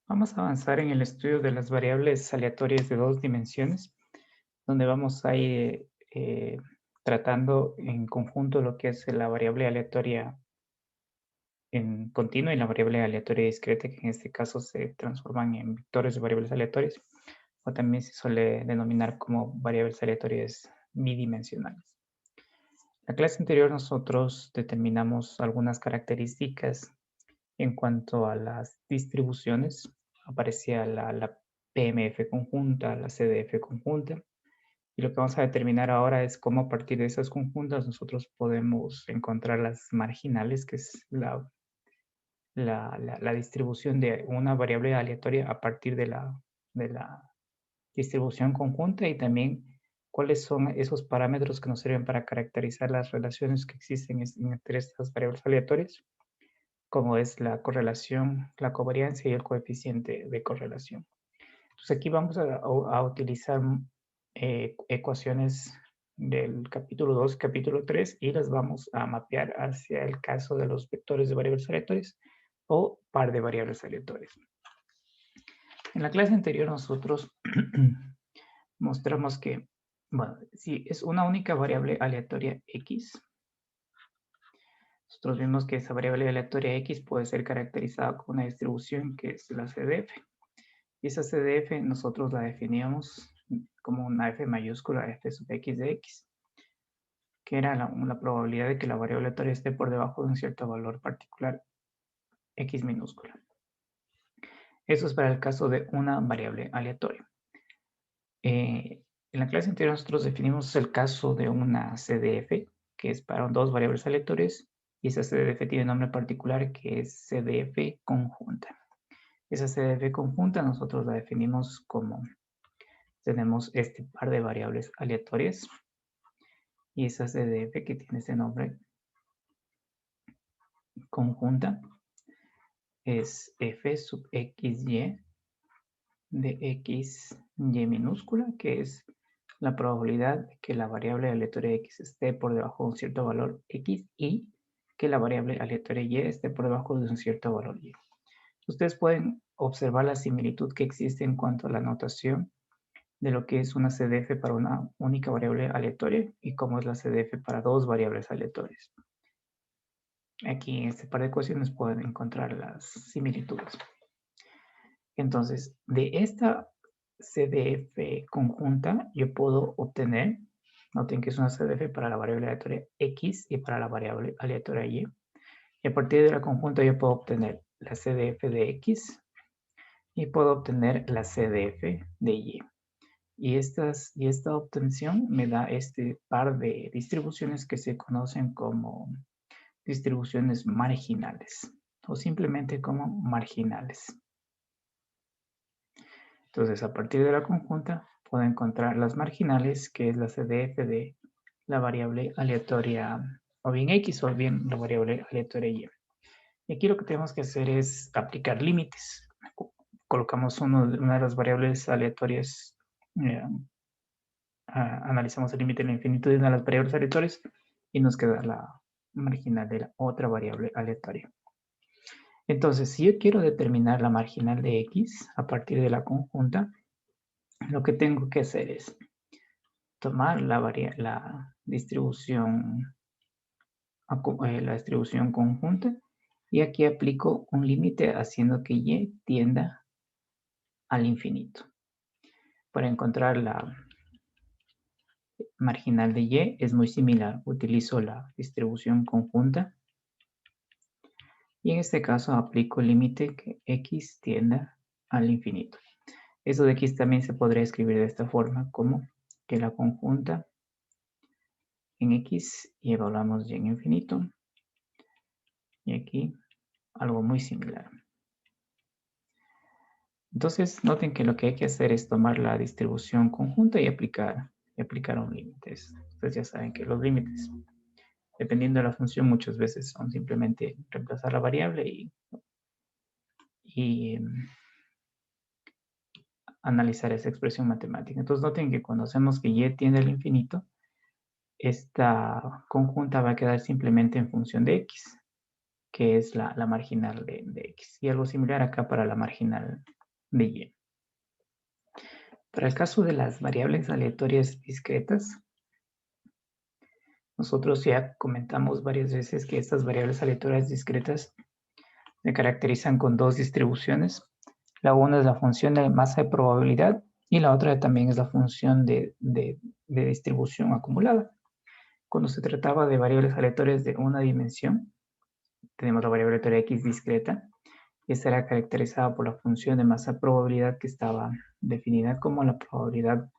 Vamos a avanzar en el estudio de las variables aleatorias de dos dimensiones, donde vamos a ir tratando en conjunto lo que es la variable aleatoria en continua y la variable aleatoria discreta, que en este caso se transforman en vectores de variables aleatorias, o también se suele denominar como variables aleatorias bidimensionales. En la clase anterior nosotros determinamos algunas características en cuanto a las distribuciones. Aparecía la PMF conjunta, la CDF conjunta, y lo que vamos a determinar ahora es cómo a partir de esas conjuntas nosotros podemos encontrar las marginales, que es la distribución de una variable aleatoria a partir de la distribución conjunta, y también cuáles son esos parámetros que nos sirven para caracterizar las relaciones que existen entre estas variables aleatorias, como es la correlación, la covariancia y el coeficiente de correlación. Entonces aquí vamos a utilizar ecuaciones del capítulo 2, capítulo 3, y las vamos a mapear hacia el caso de los vectores de variables aleatorias o par de variables aleatorias. En la clase anterior nosotros mostramos que, bueno, si es una única variable aleatoria x, nosotros vimos que esa variable aleatoria x puede ser caracterizada con una distribución que es la CDF. Y esa CDF nosotros la definíamos como una f mayúscula f sub x de x, que era la probabilidad de que la variable aleatoria esté por debajo de un cierto valor particular, x minúscula. Eso es para el caso de una variable aleatoria. En la clase anterior nosotros definimos el caso de una CDF, que es para dos variables aleatorias, y esa CDF tiene un nombre particular que es CDF conjunta. Esa CDF conjunta nosotros la definimos como, tenemos este par de variables aleatorias, y esa CDF que tiene este nombre conjunta es f sub xy de xy minúscula, que es la probabilidad de que la variable aleatoria x esté por debajo de un cierto valor x y que la variable aleatoria y esté por debajo de un cierto valor y. Ustedes pueden observar la similitud que existe en cuanto a la notación de lo que es una CDF para una única variable aleatoria y cómo es la CDF para dos variables aleatorias. Aquí en este par de ecuaciones pueden encontrar las similitudes. Entonces, de esta CDF conjunta yo puedo obtener, noten que es una CDF para la variable aleatoria x y para la variable aleatoria y. Y a partir de la conjunta yo puedo obtener la CDF de x y puedo obtener la CDF de y. Y esta obtención me da este par de distribuciones que se conocen como distribuciones marginales o simplemente como marginales. Entonces, a partir de la conjunta, puedo encontrar las marginales, que es la CDF de la variable aleatoria o bien x o bien la variable aleatoria y. Y aquí lo que tenemos que hacer es aplicar límites. Colocamos una de las variables aleatorias, analizamos el límite del infinito de una de las variables aleatorias y nos queda la marginal de la otra variable aleatoria. Entonces, si yo quiero determinar la marginal de x a partir de la conjunta, lo que tengo que hacer es tomar la distribución conjunta, y aquí aplico un límite haciendo que y tienda al infinito. Para encontrar la marginal de y es muy similar. Utilizo la distribución conjunta y en este caso aplico el límite que x tienda al infinito. Eso de x también se podría escribir de esta forma, como que la conjunta en x y evaluamos y en infinito. Y aquí algo muy similar. Entonces, noten que lo que hay que hacer es tomar la distribución conjunta y aplicar un límite. Ustedes ya saben que los límites, dependiendo de la función, muchas veces son simplemente reemplazar la variable y analizar esa expresión matemática. Entonces, noten que cuando hacemos que y tiende al infinito, esta conjunta va a quedar simplemente en función de x. que es la marginal de X. Y algo similar acá para la marginal de Y. Para el caso de las variables aleatorias discretas, nosotros ya comentamos varias veces que estas variables aleatorias discretas se caracterizan con dos distribuciones. La una es la función de masa de probabilidad y la otra también es la función de distribución acumulada. Cuando se trataba de variables aleatorias de una dimensión, tenemos la variable aleatoria X discreta. Esta era caracterizada por la función de masa de probabilidad que estaba definida como la probabilidad,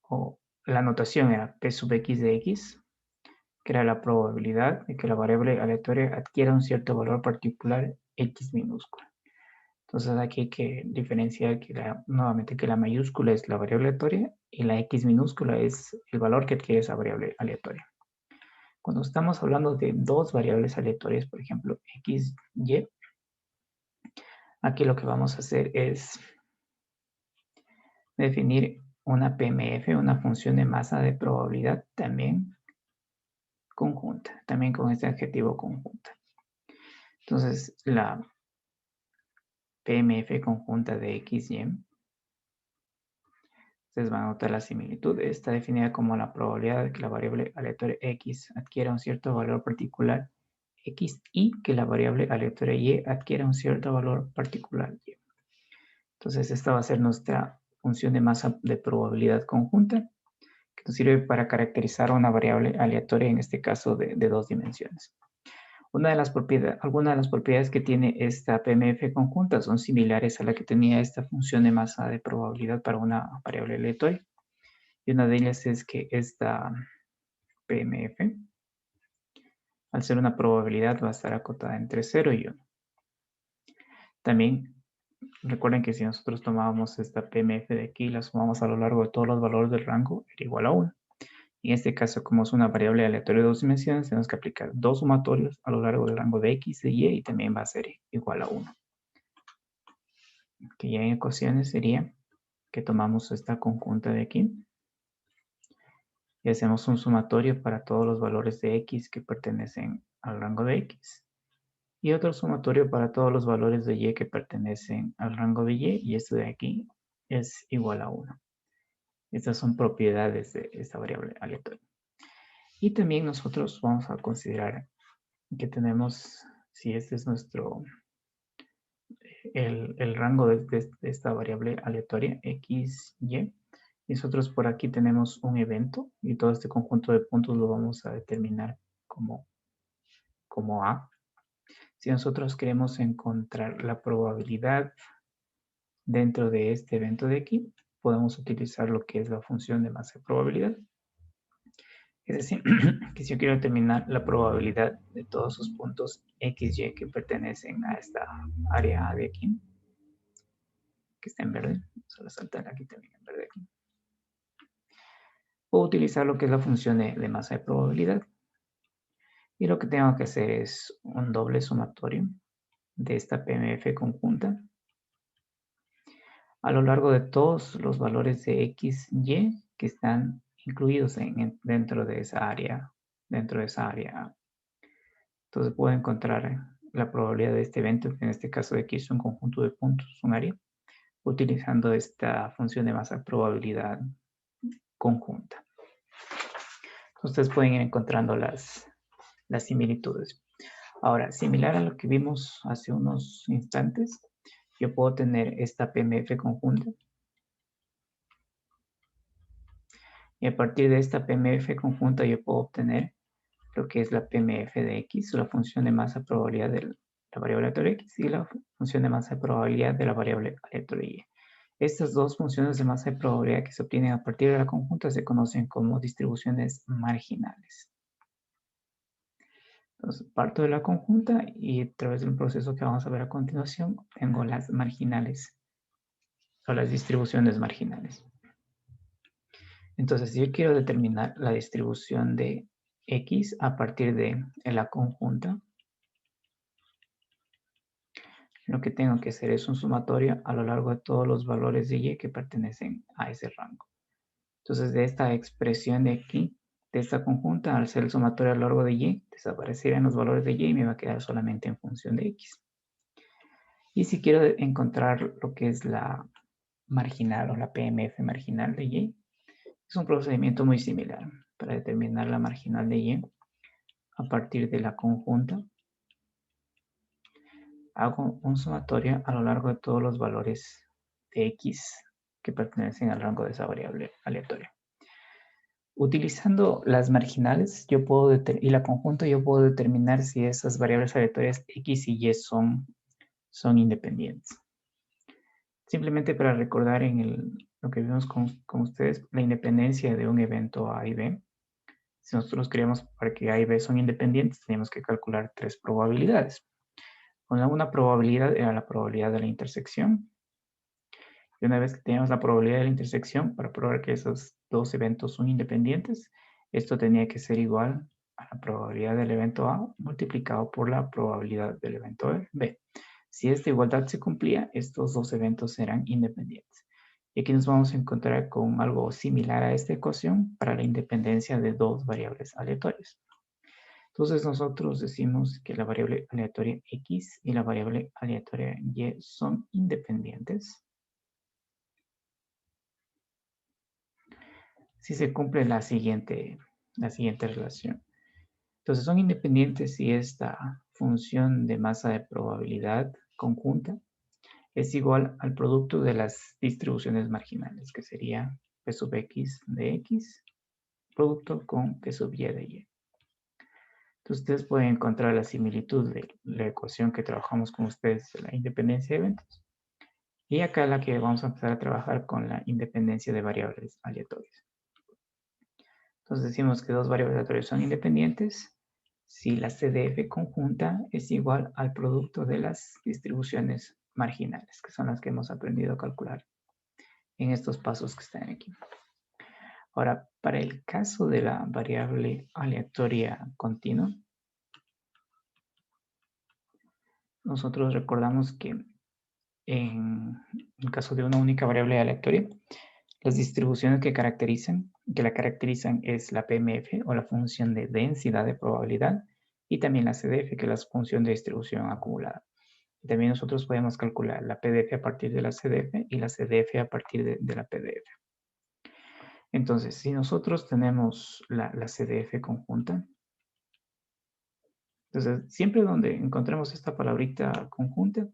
o la notación era P sub X de X, que era la probabilidad de que la variable aleatoria adquiera un cierto valor particular X minúscula. Entonces aquí hay que diferenciar que nuevamente que la mayúscula es la variable aleatoria y la X minúscula es el valor que adquiere esa variable aleatoria. Cuando estamos hablando de dos variables aleatorias, por ejemplo, X, Y, aquí lo que vamos a hacer es definir una PMF, una función de masa de probabilidad también conjunta, también con este adjetivo conjunta. Entonces, la PMF conjunta de X, Y, ustedes van a notar la similitud. Está definida como la probabilidad de que la variable aleatoria X adquiera un cierto valor particular X y que la variable aleatoria Y adquiera un cierto valor particular Y. Entonces, esta va a ser nuestra función de masa de probabilidad conjunta, que nos sirve para caracterizar una variable aleatoria, en este caso de dos dimensiones. Algunas de las propiedades que tiene esta PMF conjunta son similares a la que tenía esta función de masa de probabilidad para una variable aleatoria. Y una de ellas es que esta PMF, al ser una probabilidad, va a estar acotada entre 0 y 1. También recuerden que si nosotros tomábamos esta PMF de aquí y la sumamos a lo largo de todos los valores del rango, era igual a 1. En este caso, como es una variable aleatoria de dos dimensiones, tenemos que aplicar dos sumatorios a lo largo del rango de X, de Y, y también va a ser igual a 1. Que ya en ecuaciones sería que tomamos esta conjunta de aquí y hacemos un sumatorio para todos los valores de X que pertenecen al rango de X y otro sumatorio para todos los valores de Y que pertenecen al rango de Y, y esto de aquí es igual a 1. Estas son propiedades de esta variable aleatoria. Y también nosotros vamos a considerar que tenemos, si este es nuestro, el rango de esta variable aleatoria, X, Y, y nosotros por aquí tenemos un evento y todo este conjunto de puntos lo vamos a determinar como A. Si nosotros queremos encontrar la probabilidad dentro de este evento de aquí, podemos utilizar lo que es la función de masa de probabilidad. Es decir, que si yo quiero determinar la probabilidad de todos sus puntos X, Y que pertenecen a esta área A de aquí, que está en verde, solo saltar aquí también en verde aquí, puedo utilizar lo que es la función de masa de probabilidad. Y lo que tengo que hacer es un doble sumatorio de esta PMF conjunta a lo largo de todos los valores de X, Y que están incluidos dentro de esa área, A. Entonces puedo encontrar la probabilidad de este evento, que en este caso de aquí es un conjunto de puntos, un área, utilizando esta función de masa probabilidad conjunta. Ustedes pueden ir encontrando las similitudes. Ahora, similar a lo que vimos hace unos instantes, yo puedo tener esta PMF conjunta. Y a partir de esta PMF conjunta yo puedo obtener lo que es la PMF de X, o la función de masa probabilidad de la variable aleatoria X, y la función de masa de probabilidad de la variable aleatoria Y. Estas dos funciones de masa de probabilidad que se obtienen a partir de la conjunta se conocen como distribuciones marginales. Entonces, parto de la conjunta y a través de un proceso que vamos a ver a continuación, tengo las marginales o las distribuciones marginales. Entonces, si yo quiero determinar la distribución de X a partir de la conjunta, lo que tengo que hacer es un sumatorio a lo largo de todos los valores de Y que pertenecen a ese rango. Entonces, de esta expresión de aquí, de esta conjunta, al ser el sumatorio a lo largo de y, desaparecerían los valores de y y me va a quedar solamente en función de x. Y si quiero encontrar lo que es la marginal o la PMF marginal de y, es un procedimiento muy similar para determinar la marginal de y a partir de la conjunta. Hago un sumatorio a lo largo de todos los valores de x que pertenecen al rango de esa variable aleatoria. Utilizando las marginales y la conjunta, yo puedo determinar si esas variables aleatorias x y y son independientes. Simplemente para recordar lo que vimos con ustedes, la independencia de un evento A y B. Si nosotros queríamos para que A y B son independientes, teníamos que calcular 3 probabilidades. Una probabilidad era la probabilidad de la intersección. Y una vez que teníamos la probabilidad de la intersección, para probar que esos dos eventos son independientes, esto tenía que ser igual a la probabilidad del evento A multiplicado por la probabilidad del evento B. Si esta igualdad se cumplía, estos dos eventos serán independientes. Y aquí nos vamos a encontrar con algo similar a esta ecuación para la independencia de dos variables aleatorias. Entonces nosotros decimos que la variable aleatoria x y la variable aleatoria y son independientes si se cumple la siguiente relación. Entonces son independientes si esta función de masa de probabilidad conjunta es igual al producto de las distribuciones marginales, que sería p sub x de x, producto con p sub y de y. Entonces ustedes pueden encontrar la similitud de la ecuación que trabajamos con ustedes de la independencia de eventos. Y acá la que vamos a empezar a trabajar con la independencia de variables aleatorias. Entonces decimos que dos variables aleatorias son independientes si la CDF conjunta es igual al producto de las distribuciones marginales, que son las que hemos aprendido a calcular en estos pasos que están aquí. Ahora, para el caso de la variable aleatoria continua, nosotros recordamos que en el caso de una única variable aleatoria, las distribuciones que la caracterizan es la PMF o la función de densidad de probabilidad y también la CDF, que es la función de distribución acumulada. Y también nosotros podemos calcular la PDF a partir de la CDF y la CDF a partir de la PDF. Entonces, si nosotros tenemos la CDF conjunta, entonces siempre donde encontremos esta palabrita conjunta,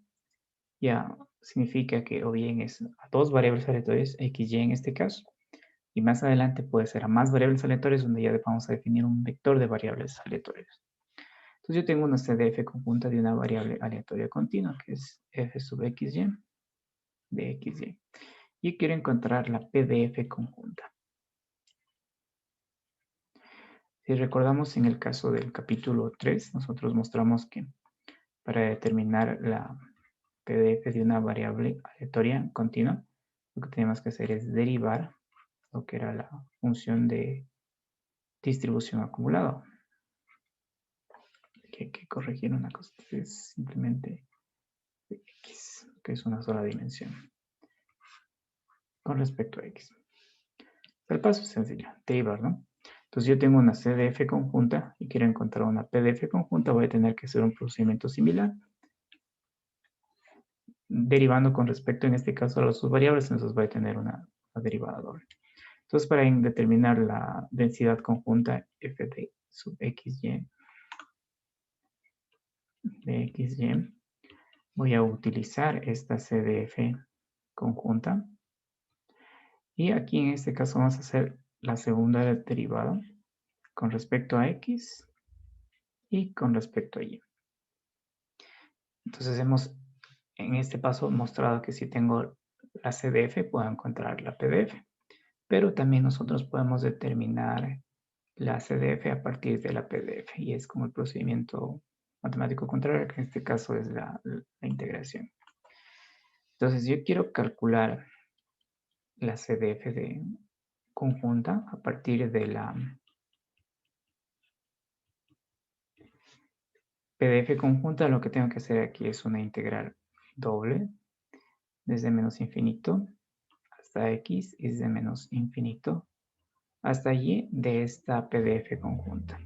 ya significa que o bien es a dos variables aleatorias, x, y en este caso, y más adelante puede ser a más variables aleatorias donde ya vamos a definir un vector de variables aleatorias. Entonces yo tengo una CDF conjunta de una variable aleatoria continua, que es f sub xy de xy. Y quiero encontrar la PDF conjunta. Si recordamos en el caso del capítulo 3, nosotros mostramos que para determinar la PDF de una variable aleatoria continua, lo que tenemos que hacer es derivar lo que era la función de distribución acumulada. Hay que corregir una cosa, es simplemente x, que es una sola dimensión, con respecto a x. El paso es sencillo, derivar, ¿no? Entonces yo tengo una CDF conjunta y quiero encontrar una PDF conjunta, voy a tener que hacer un procedimiento similar, derivando con respecto, en este caso, a las subvariables, entonces voy a tener una derivada doble. Entonces, para determinar la densidad conjunta f de sub xy de xy, voy a utilizar esta CDF conjunta. Y aquí en este caso vamos a hacer la segunda derivada con respecto a x y con respecto a y. Entonces hemos en este paso mostrado que si tengo la CDF puedo encontrar la PDF, pero también nosotros podemos determinar la CDF a partir de la PDF y es como el procedimiento matemático contrario, que en este caso es la integración. Entonces yo quiero calcular la CDF de conjunta a partir de la PDF conjunta. Lo que tengo que hacer aquí es una integral doble desde menos infinito hasta x y desde menos infinito hasta y de esta PDF conjunta.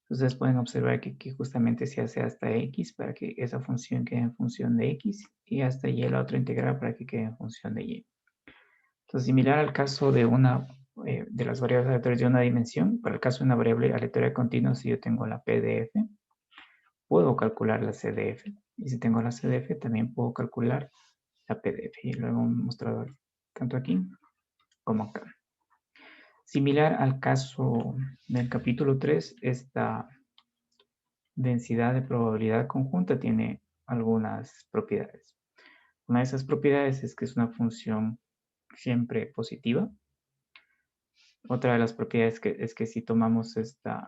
Ustedes pueden observar que aquí justamente se hace hasta x para que esa función quede en función de x y hasta y la otra integral para que quede en función de y. Entonces, similar al caso de una de las variables aleatorias de una dimensión, para el caso de una variable aleatoria continua, si yo tengo la PDF, puedo calcular la CDF. Y si tengo la CDF, también puedo calcular la PDF. Y lo hemos mostrado tanto aquí como acá. Similar al caso del capítulo 3, esta densidad de probabilidad conjunta tiene algunas propiedades. Una de esas propiedades es que es una función siempre positiva. Otra de las propiedades es que si tomamos esta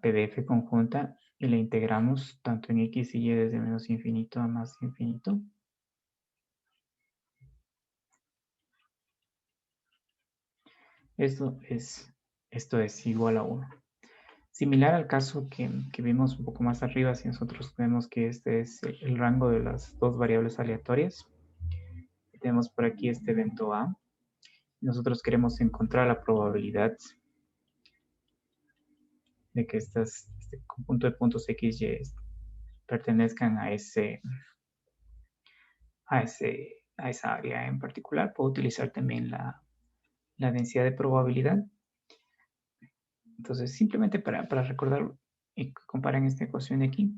PDF conjunta y la integramos tanto en x y y desde menos infinito a más infinito, esto es igual a 1. Similar al caso que vimos un poco más arriba, si nosotros vemos que este es el rango de las dos variables aleatorias, tenemos por aquí este evento A. Nosotros queremos encontrar la probabilidad de que este conjunto de puntos x, y pertenezcan a esa área en particular. Puedo utilizar también la densidad de probabilidad. Entonces, simplemente para recordar y comparar esta ecuación de aquí,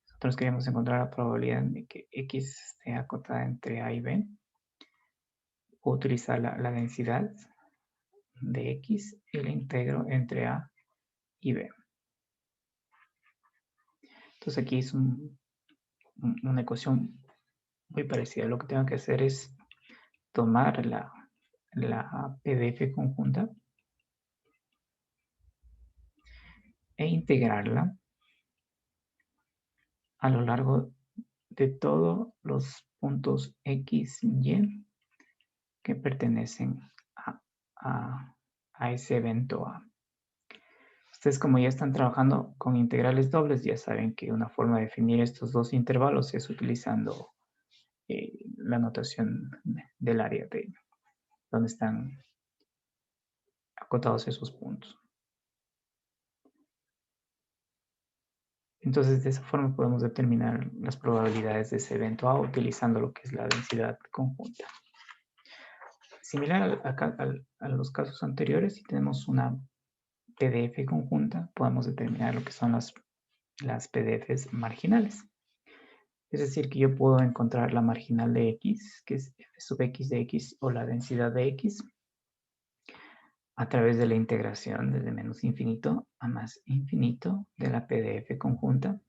nosotros queremos encontrar la probabilidad de que x esté acotada entre a y b. Puedo utilizar la densidad de x y la integro entre a y b. Entonces aquí es una ecuación muy parecida. Lo que tengo que hacer es tomar la PDF conjunta e integrarla a lo largo de todos los puntos x y y que pertenecen a ese evento A. Ustedes, como ya están trabajando con integrales dobles, ya saben que una forma de definir estos dos intervalos es utilizando la notación del área de donde están acotados esos puntos. Entonces, de esa forma podemos determinar las probabilidades de ese evento A utilizando lo que es la densidad conjunta. Similar a los casos anteriores, si tenemos una PDF conjunta, podemos determinar lo que son las PDFs marginales. Es decir, que yo puedo encontrar la marginal de x, que es f sub x de x, o la densidad de x, a través de la integración desde menos infinito a más infinito de la PDF conjunta.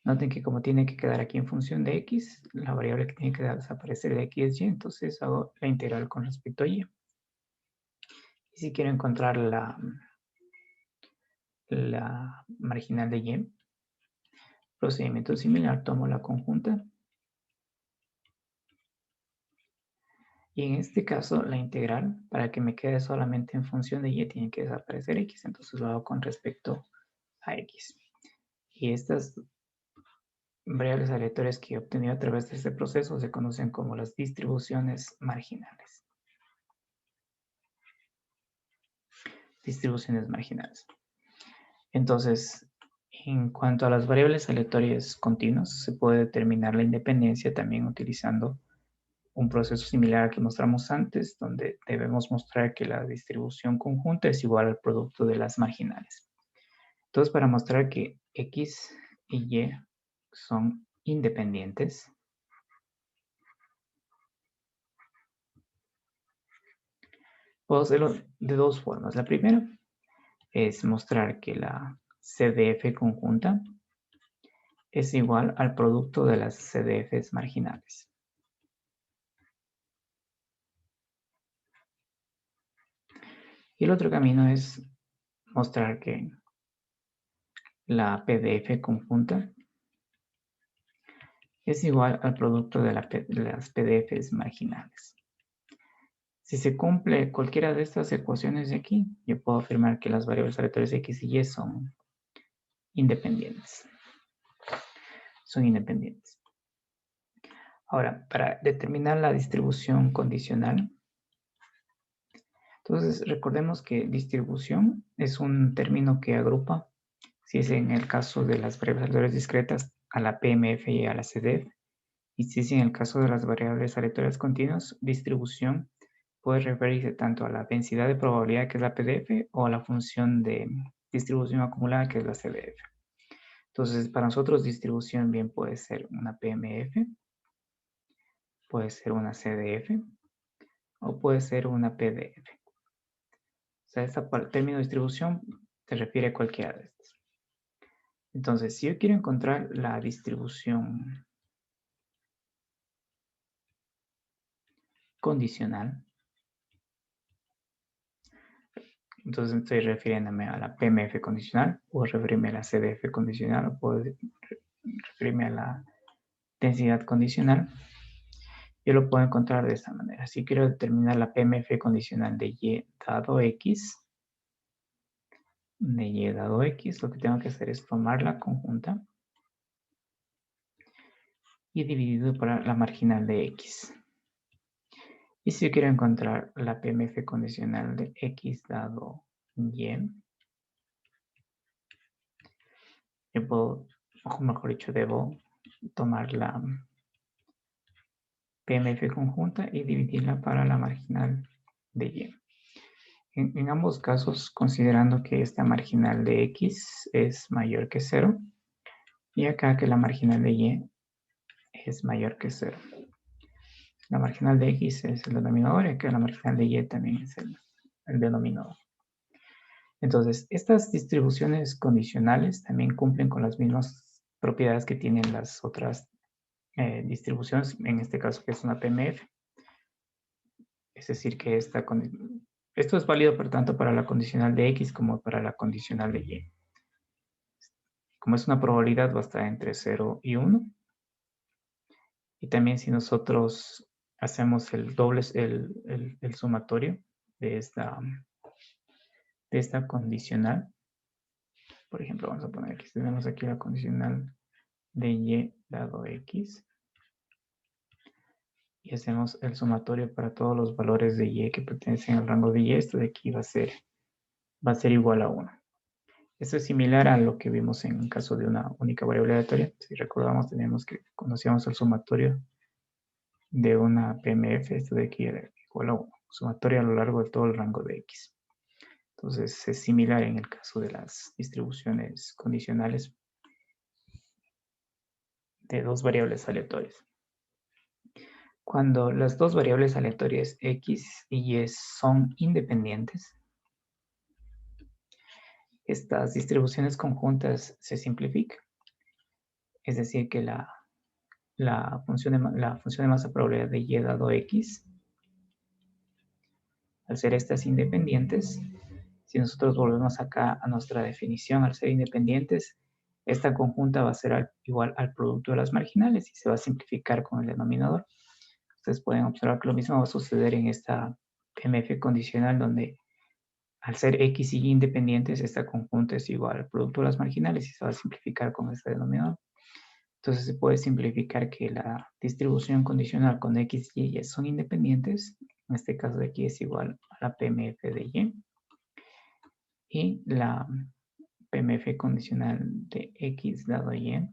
Noten que como tiene que quedar aquí en función de x, la variable que tiene que desaparecer de aquí es y, entonces hago la integral con respecto a y. Y si quiero encontrar la marginal de y, procedimiento similar, tomo la conjunta. Y en este caso, la integral, para que me quede solamente en función de y, tiene que desaparecer x. Entonces lo hago con respecto a x. Y estas variables aleatorias que he obtenido a través de este proceso se conocen como las distribuciones marginales. Distribuciones marginales. Entonces, en cuanto a las variables aleatorias continuas, se puede determinar la independencia también utilizando un proceso similar al que mostramos antes, donde debemos mostrar que la distribución conjunta es igual al producto de las marginales. Entonces, para mostrar que x y y son independientes, puedo hacerlo de dos formas. La primera es mostrar que la CDF conjunta es igual al producto de las CDFs marginales. Y el otro camino es mostrar que la PDF conjunta es igual al producto de las PDFs marginales. Si se cumple cualquiera de estas ecuaciones de aquí, yo puedo afirmar que las variables aleatorias x y y son independientes. Son independientes. Ahora, para determinar la distribución condicional, entonces recordemos que distribución es un término que agrupa, si es en el caso de las variables aleatorias discretas, a la PMF y a la CDF, y si es en el caso de las variables aleatorias continuas, distribución puede referirse tanto a la densidad de probabilidad, que es la PDF, o a la función de distribución acumulada, que es la CDF. Entonces, para nosotros distribución bien puede ser una PMF, puede ser una CDF, o puede ser una PDF. O sea, el término distribución se refiere a cualquiera de estas. Entonces, si yo quiero encontrar la distribución condicional, entonces estoy refiriéndome a la PMF condicional, puedo referirme a la CDF condicional, o puedo referirme a la densidad condicional. Yo lo puedo encontrar de esta manera. Si quiero determinar la PMF condicional de Y dado X, lo que tengo que hacer es tomar la conjunta y dividido por la marginal de X. Y si yo quiero encontrar la PMF condicional de X dado Y, yo puedo, o mejor dicho, debo tomar la PMF conjunta y dividirla para la marginal de Y. En ambos casos, considerando que esta marginal de X es mayor que 0, y acá que la marginal de Y es mayor que 0. La marginal de X es el denominador, y acá la marginal de Y también es el denominador. Entonces, estas distribuciones condicionales también cumplen con las mismas propiedades que tienen las otras distribuciones, en este caso que es una PMF. Es decir, que esto es válido, por tanto, para la condicional de X como para la condicional de Y. Como es una probabilidad, va a estar entre 0 y 1. Y también si nosotros hacemos el doble, el sumatorio de esta condicional, por ejemplo, vamos a poner que tenemos aquí la condicional de Y dado X, y hacemos el sumatorio para todos los valores de Y que pertenecen al rango de Y, esto de aquí va a ser igual a 1. Esto es similar a lo que vimos en caso de una única variable aleatoria. Si recordamos, tenemos que conocíamos el sumatorio de una PMF, esto de aquí era igual a 1, sumatorio a lo largo de todo el rango de X. Entonces es similar en el caso de las distribuciones condicionales de dos variables aleatorias. Cuando las dos variables aleatorias X y Y son independientes, estas distribuciones conjuntas se simplifican. Es decir, que la función de masa probabilidad de Y dado X, al ser estas independientes, si nosotros volvemos acá a nuestra definición, al ser independientes, esta conjunta va a ser igual al producto de las marginales y se va a simplificar con el denominador. Ustedes pueden observar que lo mismo va a suceder en esta PMF condicional, donde al ser X y Y independientes, esta conjunta es igual al producto de las marginales y se va a simplificar con este denominador. Entonces se puede simplificar que la distribución condicional con X y Y son independientes. En este caso de aquí es igual a la PMF de Y. Y la PMF condicional de X dado Y.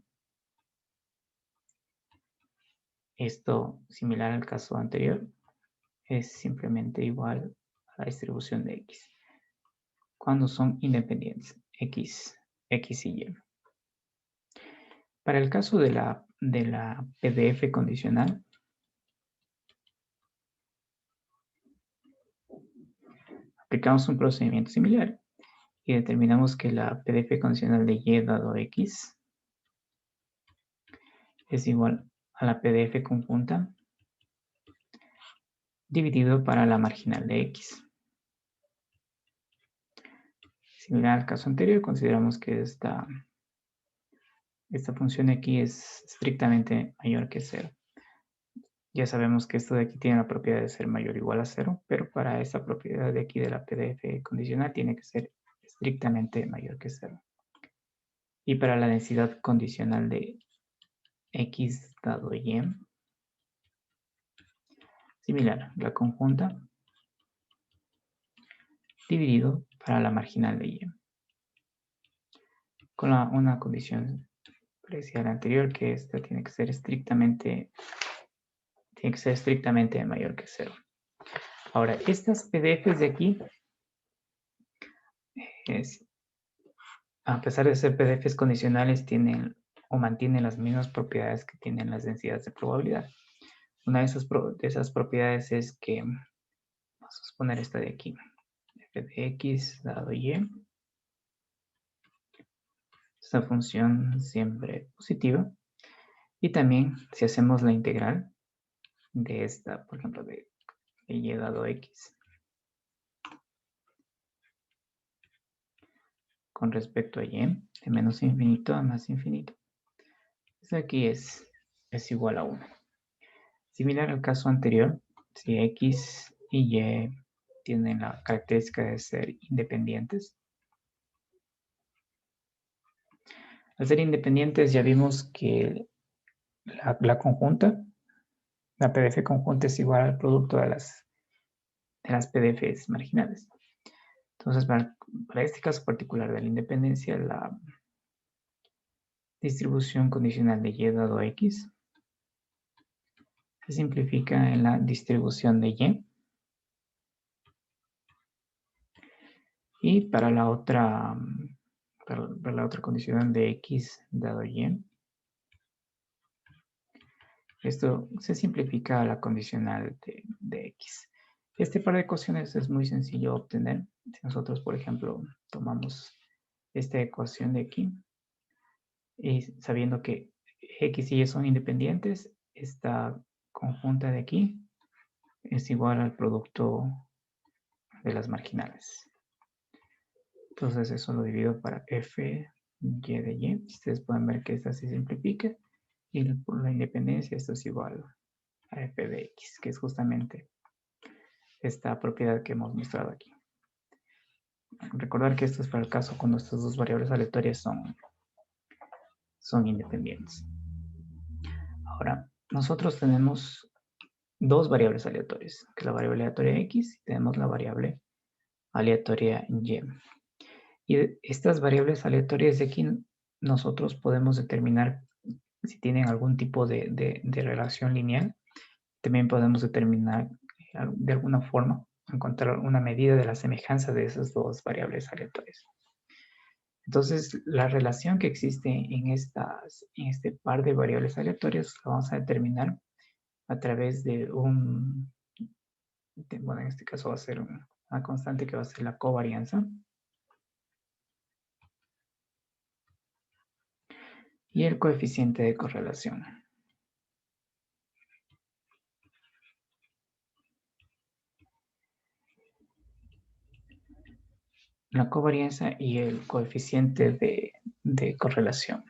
Esto, similar al caso anterior, es simplemente igual a la distribución de X. Cuando son independientes, X y Y. Para el caso de la PDF condicional, aplicamos un procedimiento similar y determinamos que la PDF condicional de Y dado X es igual a la PDF conjunta dividido para la marginal de X. Similar al caso anterior, consideramos que esta función aquí es estrictamente mayor que 0. Ya sabemos que esto de aquí tiene la propiedad de ser mayor o igual a 0, pero para esta propiedad de aquí de la PDF condicional tiene que ser estrictamente mayor que 0. Y para la densidad condicional de X dado Y, Similar, la conjunta dividido para la marginal de Y. Con una condición parecida a la anterior, que esta tiene que ser estrictamente mayor que 0. Ahora, estas PDFs de aquí, a pesar de ser PDFs condicionales, tienen o mantienen las mismas propiedades que tienen las densidades de probabilidad. Una de esas propiedades es que, vamos a poner esta de aquí, f de x dado y, esta función siempre positiva. Y también, si hacemos la integral de esta, por ejemplo, de y dado x, con respecto a y, de menos infinito a más infinito, pues aquí es igual a 1. Similar al caso anterior, si x y y tienen la característica de ser independientes. Al ser independientes ya vimos que la conjunta, la PDF conjunta es igual al producto de las PDFs marginales. Entonces, para este caso particular de la independencia, la distribución condicional de y dado x se simplifica en la distribución de y. Y para la otra condición de x dado y, esto se simplifica a la condicional de x. Este par de ecuaciones es muy sencillo obtener. Si nosotros, por ejemplo, tomamos esta ecuación de aquí, y sabiendo que x y y son independientes, esta conjunta de aquí es igual al producto de las marginales. Entonces eso lo divido para f y de y. Ustedes pueden ver que esta se simplifica y por la independencia esto es igual a f de x, que es justamente esta propiedad que hemos mostrado aquí. Recordar que esto es para el caso cuando estas dos variables aleatorias son independientes. Ahora, nosotros tenemos dos variables aleatorias, que es la variable aleatoria x y tenemos la variable aleatoria y. Y estas variables aleatorias de aquí nosotros podemos determinar si tienen algún tipo de relación lineal. También podemos determinar de alguna forma, encontrar una medida de la semejanza de esas dos variables aleatorias. Entonces, la relación que existe en este par de variables aleatorias la vamos a determinar a través de bueno, en este caso va a ser una constante que va a ser la covarianza. Y el coeficiente de correlación. La covarianza y el coeficiente de correlación.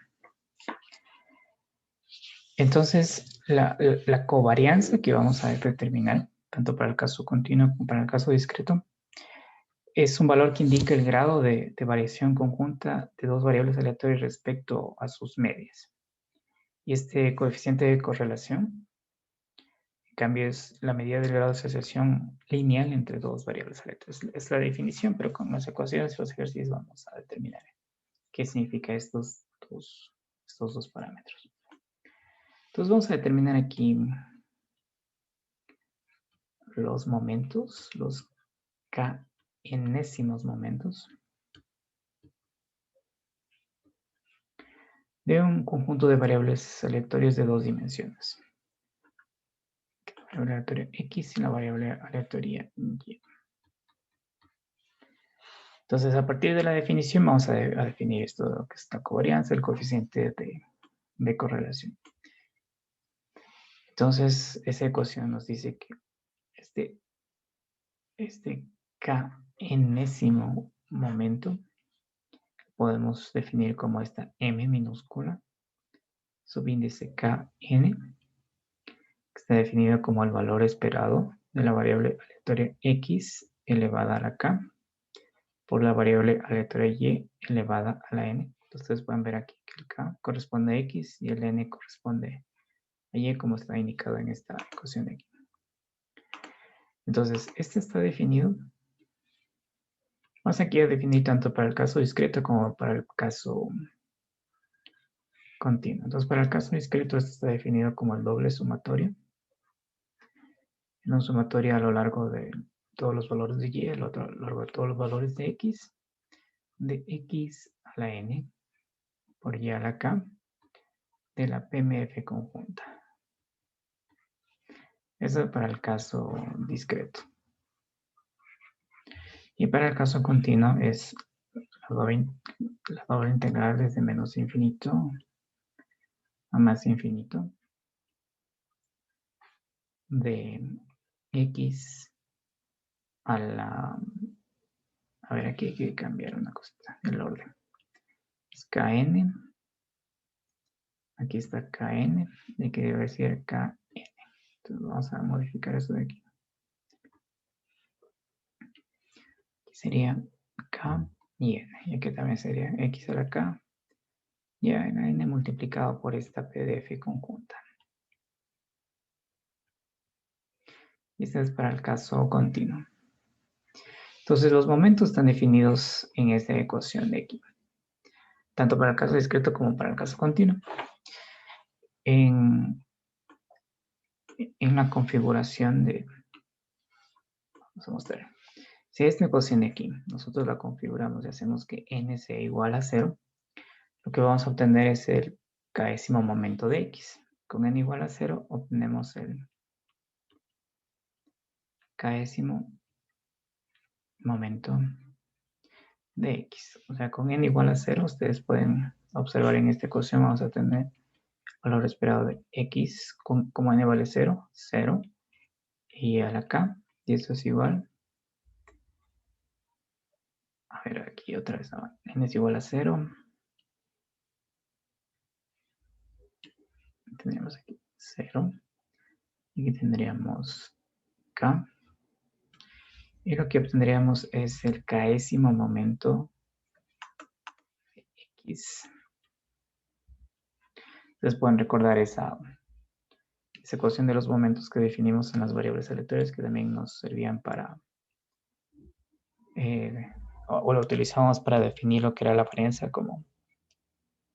Entonces, la covarianza que vamos a determinar, tanto para el caso continuo como para el caso discreto, es un valor que indica el grado de variación conjunta de dos variables aleatorias respecto a sus medias. Y este coeficiente de correlación, en cambio, es la medida del grado de asociación lineal entre dos variables aleatorias. Es la definición, pero con las ecuaciones y los ejercicios vamos a determinar qué significa estos dos parámetros. Entonces vamos a determinar aquí los momentos, los k-enésimos momentos de un conjunto de variables aleatorias de dos dimensiones. La variable aleatoria x y la variable aleatoria y. Entonces, a partir de la definición vamos a definir esto, lo que es la covarianza, el coeficiente de correlación. Entonces, esa ecuación nos dice que este k-enésimo momento podemos definir como esta m minúscula, subíndice kn, que está definido como el valor esperado de la variable aleatoria x elevada a la k por la variable aleatoria y elevada a la n. Entonces ustedes pueden ver aquí que el k corresponde a x y el n corresponde a y, como está indicado en esta ecuación de aquí. Entonces, este está definido. Vamos aquí a definir tanto para el caso discreto como para el caso continuo. Entonces, para el caso discreto, esto está definido como el doble sumatorio. En un sumatorio a lo largo de todos los valores de y, a lo largo de todos los valores de x a la n por y a la k de la PMF conjunta. Eso es para el caso discreto. Y para el caso continuo es la doble integral desde menos infinito a más infinito de x a la... A ver, aquí hay que cambiar una cosita, el orden. Es kn. Aquí está kn, de que debe ser kn. Entonces vamos a modificar eso de aquí. Aquí sería k y n. Y aquí también sería x a la k y a la n multiplicado por esta PDF conjunta. Y este es para el caso continuo. Entonces los momentos están definidos en esta ecuación de aquí. Tanto para el caso discreto como para el caso continuo. En la configuración de... Vamos a mostrar. Si esta ecuación de aquí, nosotros la configuramos y hacemos que n sea igual a 0, lo que vamos a obtener es el késimo momento de x. Con n igual a 0 obtenemos el késimo momento de x. O sea, con n igual a 0, ustedes pueden observar en esta ecuación, vamos a tener valor esperado de x como n vale 0, 0, y a la k, y eso es igual. A ver, aquí otra vez, n es igual a 0. Tendríamos aquí 0. Y aquí tendríamos k. Y lo que obtendríamos es el késimo momento de x. Entonces pueden recordar esa ecuación de los momentos que definimos en las variables aleatorias que también nos servían para... o lo utilizamos para definir lo que era la varianza como...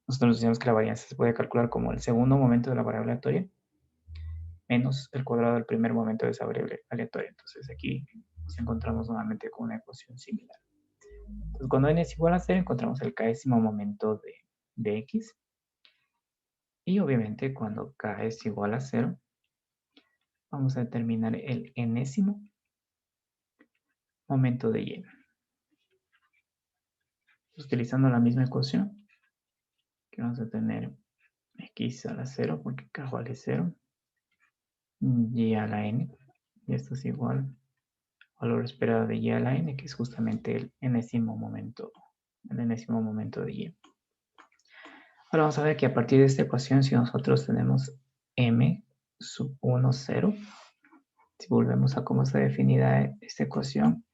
Nosotros decíamos que la varianza se puede calcular como el segundo momento de la variable aleatoria menos el cuadrado del primer momento de esa variable aleatoria. Entonces aquí nos encontramos nuevamente con una ecuación similar. Entonces cuando n es igual a 0 encontramos el késimo momento de x. Y obviamente cuando k es igual a 0 vamos a determinar el enésimo momento de y. Utilizando la misma ecuación que vamos a tener x a la 0 porque k vale 0 y a la n, y esto es igual valor esperado de y a la n, que es justamente el enésimo momento de y. Ahora vamos a ver que a partir de esta ecuación, si nosotros tenemos m sub 1, 0, si volvemos a cómo está definida esta ecuación,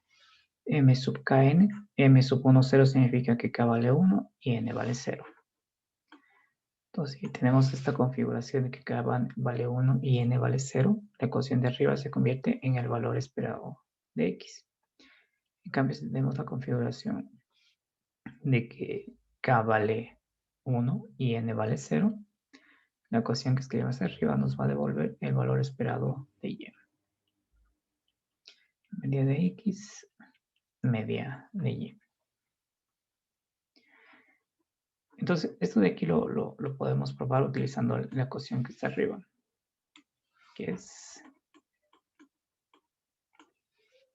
m sub kn, m sub 1, 0 significa que k vale 1 y n vale 0. Entonces, si tenemos esta configuración de que k vale 1 y n vale 0, la ecuación de arriba se convierte en el valor esperado de x. En cambio, si tenemos la configuración de que k vale 1 y n vale 0, la ecuación que escribimos arriba nos va a devolver el valor esperado de y. Media de x, media de y. Entonces, esto de aquí lo podemos probar utilizando la ecuación que está arriba, que es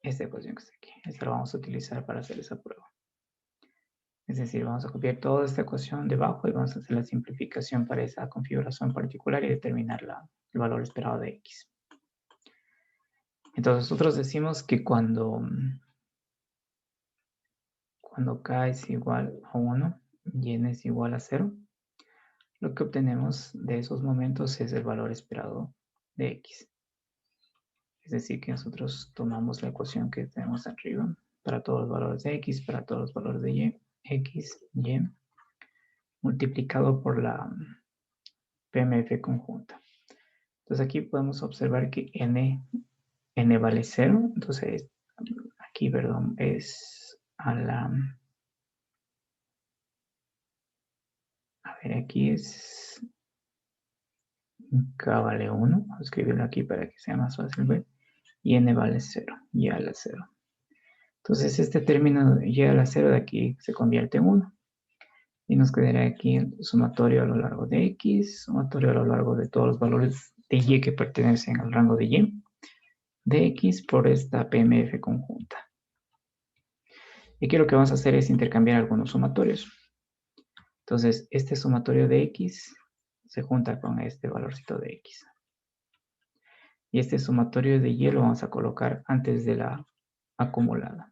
esta ecuación que está aquí. Esta la vamos a utilizar para hacer esa prueba. Es decir, vamos a copiar toda esta ecuación debajo y vamos a hacer la simplificación para esa configuración particular y determinar el valor esperado de x. Entonces, nosotros decimos que cuando k es igual a 1 y n es igual a 0, lo que obtenemos de esos momentos es el valor esperado de x. Es decir, que nosotros tomamos la ecuación que tenemos arriba para todos los valores de x, para todos los valores de y, x, y, multiplicado por la PMF conjunta. Entonces aquí podemos observar que n n vale 0, entonces aquí, perdón, es a la... A ver, aquí es k vale 1. Voy a escribirlo aquí para que sea más fácil ver. Y n vale 0, y a la 0. Entonces este término y a la 0 de aquí se convierte en 1. Y nos quedará aquí el sumatorio a lo largo de x, sumatorio a lo largo de todos los valores de y que pertenecen al rango de y, de x por esta PMF conjunta. Y aquí lo que vamos a hacer es intercambiar algunos sumatorios. Entonces, este sumatorio de x se junta con este valorcito de x. Y este sumatorio de y lo vamos a colocar antes de la acumulada.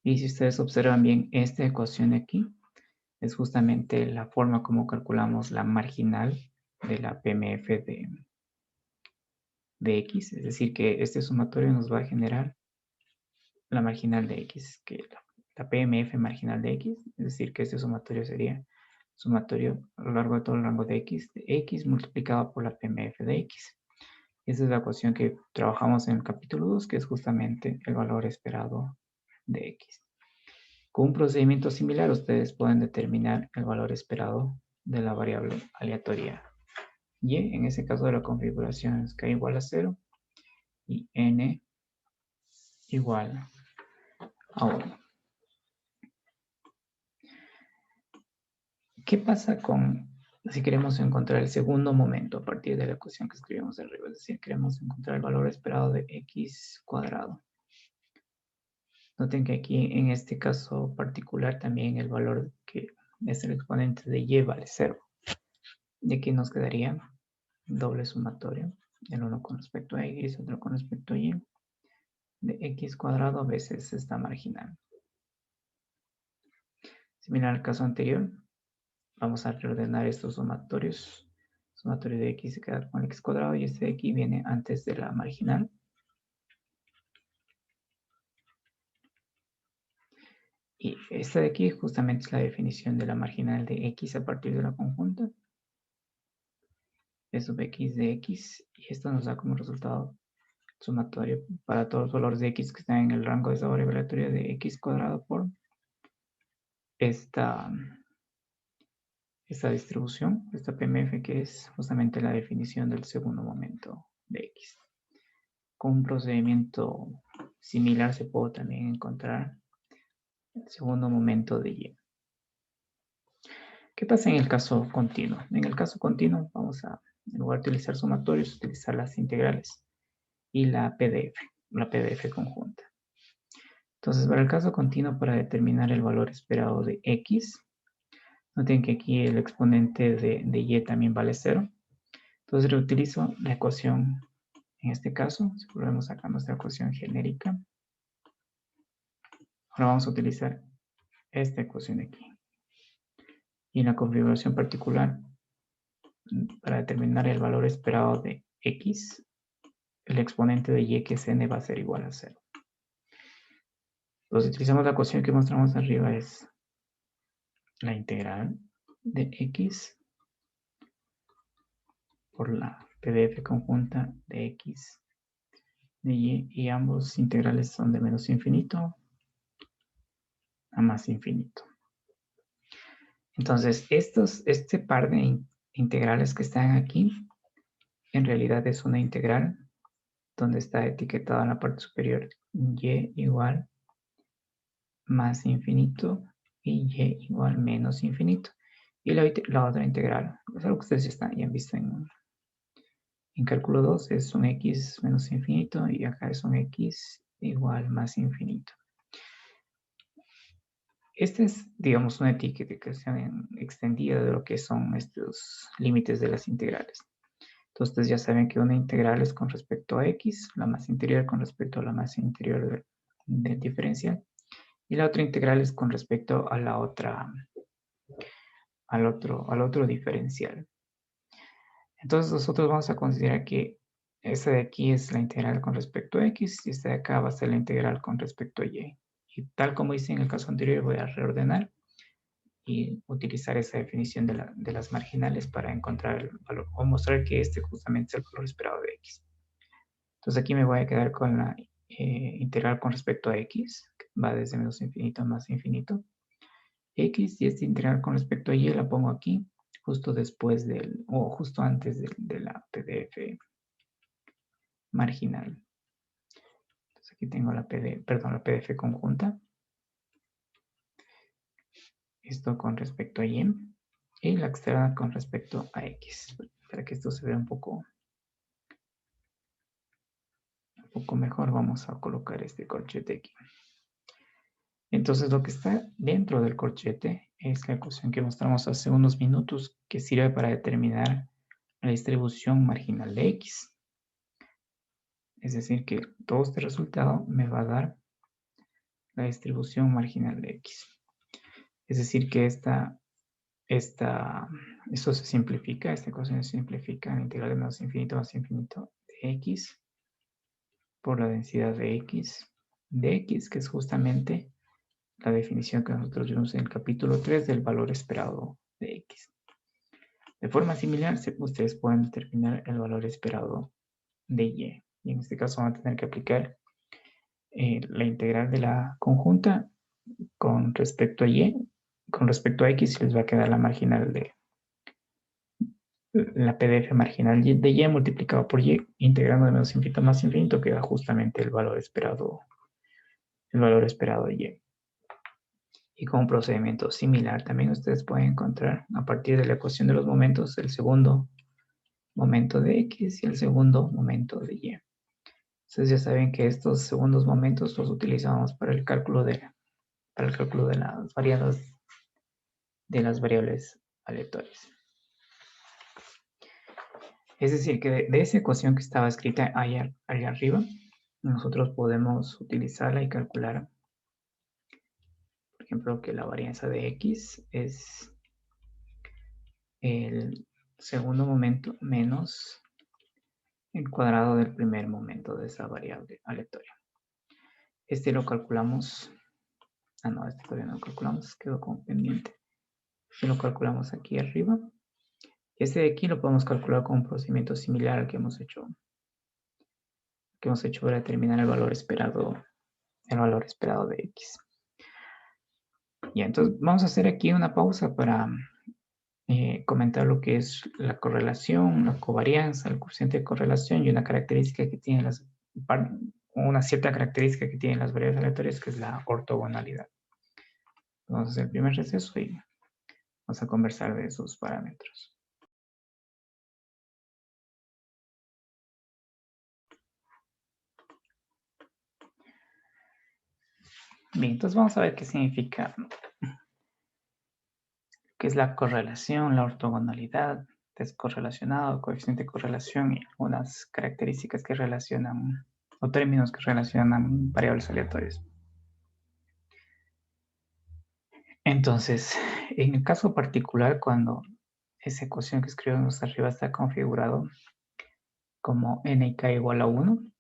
Y si ustedes observan bien, esta ecuación de aquí es justamente la forma como calculamos la marginal de la PMF de x. Es decir, que este sumatorio nos va a generar la marginal de x, que la PMF marginal de x. Es decir, que este sumatorio sería sumatorio a lo largo de todo el rango de x multiplicado por la PMF de x. Esa es la ecuación que trabajamos en el capítulo 2, que es justamente el valor esperado de x. Con un procedimiento similar, ustedes pueden determinar el valor esperado de la variable aleatoria y. En ese caso de la configuración es k igual a 0 y n igual a 1. ¿Qué pasa si queremos encontrar el segundo momento a partir de la ecuación que escribimos arriba? Es decir, queremos encontrar el valor esperado de x cuadrado. Noten que aquí en este caso particular también el valor que es el exponente de y vale 0. Y aquí nos quedaría doble sumatorio, el uno con respecto a x, otro con respecto a y, de x cuadrado veces esta marginal. Similar al caso anterior, vamos a reordenar estos sumatorios. Sumatorio de x se queda con x cuadrado y este de aquí viene antes de la marginal. Y esta de aquí justamente es la definición de la marginal de x a partir de la conjunta. Es sub x de x, y esto nos da como resultado sumatorio para todos los valores de x que están en el rango de esa variable aleatoria de x cuadrado por esta distribución, esta PMF, que es justamente la definición del segundo momento de x. Con un procedimiento similar se puede también encontrar el segundo momento de y. ¿Qué pasa en el caso continuo? En el caso continuo vamos a, en lugar de utilizar sumatorios, utilizar las integrales y la PDF conjunta. Entonces, para el caso continuo, para determinar el valor esperado de x, noten que aquí el exponente de y también vale 0. Entonces reutilizo la ecuación, en este caso, si volvemos acá a nuestra ecuación genérica, ahora vamos a utilizar esta ecuación de aquí. Y en la configuración particular, para determinar el valor esperado de x, el exponente de y, que es n, va a ser igual a 0. Entonces utilizamos la ecuación que mostramos arriba, es la integral de x por la PDF conjunta de x de y ambos integrales son de menos infinito a más infinito. Entonces, este par de integrales que están aquí, en realidad es una integral donde está etiquetada en la parte superior y igual más infinito y y igual menos infinito. Y la otra integral, es algo que ustedes ya han visto en cálculo 2, es un x menos infinito y acá es un x igual más infinito. Esta es, digamos, una etiquetización extendida de lo que son estos límites de las integrales. Entonces, ustedes ya saben que una integral es con respecto a x, la masa interior con respecto a la masa interior del diferencial, y la otra integral es con respecto a la otra, al otro diferencial. Entonces, nosotros vamos a considerar que esta de aquí es la integral con respecto a x y esta de acá va a ser la integral con respecto a y. Y tal como hice en el caso anterior, voy a reordenar y utilizar esa definición de las marginales para encontrar el valor o mostrar que este justamente es el valor esperado de x. Entonces aquí me voy a quedar con la integral con respecto a x, que va desde menos infinito a más infinito. X, y esta integral con respecto a y la pongo aquí, justo después o justo antes de la PDF marginal. Entonces aquí tengo la la PDF conjunta. Esto con respecto a y la externa con respecto a x. Para que esto se vea un poco mejor, vamos a colocar este corchete aquí. Entonces lo que está dentro del corchete es la ecuación que mostramos hace unos minutos que sirve para determinar la distribución marginal de x. Es decir, que todo este resultado me va a dar la distribución marginal de x. Es decir, que esto se simplifica, esta ecuación se simplifica en la integral de menos infinito más infinito de x por la densidad de x, que es justamente la definición que nosotros vimos en el capítulo 3 del valor esperado de x. De forma similar, ustedes pueden determinar el valor esperado de y. Y en este caso van a tener que aplicar la integral de la conjunta con respecto a y. Con respecto a x les va a quedar la marginal de la PDF marginal de y multiplicado por y, integrando de menos infinito más infinito, queda justamente el valor esperado de y. Y con un procedimiento similar también ustedes pueden encontrar a partir de la ecuación de los momentos el segundo momento de x y el segundo momento de y. Entonces ya saben que estos segundos momentos los utilizamos para el cálculo de las variables aleatorias. Es decir, que de esa ecuación que estaba escrita allá arriba, nosotros podemos utilizarla y calcular, por ejemplo, que la varianza de x es el segundo momento menos el cuadrado del primer momento de esa variable aleatoria. Este lo calculamos. No, este todavía no lo calculamos, quedó como pendiente. Este lo calculamos aquí arriba. Este de aquí lo podemos calcular con un procedimiento similar al que hemos hecho para determinar el valor esperado de x. Y entonces vamos a hacer aquí una pausa para comentar lo que es la correlación, la covarianza, el coeficiente de correlación y una cierta característica que tienen las variables aleatorias, que es la ortogonalidad. Vamos a hacer el primer receso y vamos a conversar de esos parámetros. Bien, entonces vamos a ver qué significa, qué es la correlación, la ortogonalidad, descorrelacionado, coeficiente de correlación y algunas características que relacionan, o términos que relacionan variables aleatorias. Entonces, en el caso particular, cuando esa ecuación que escribimos arriba está configurado como n y k igual a 1, lo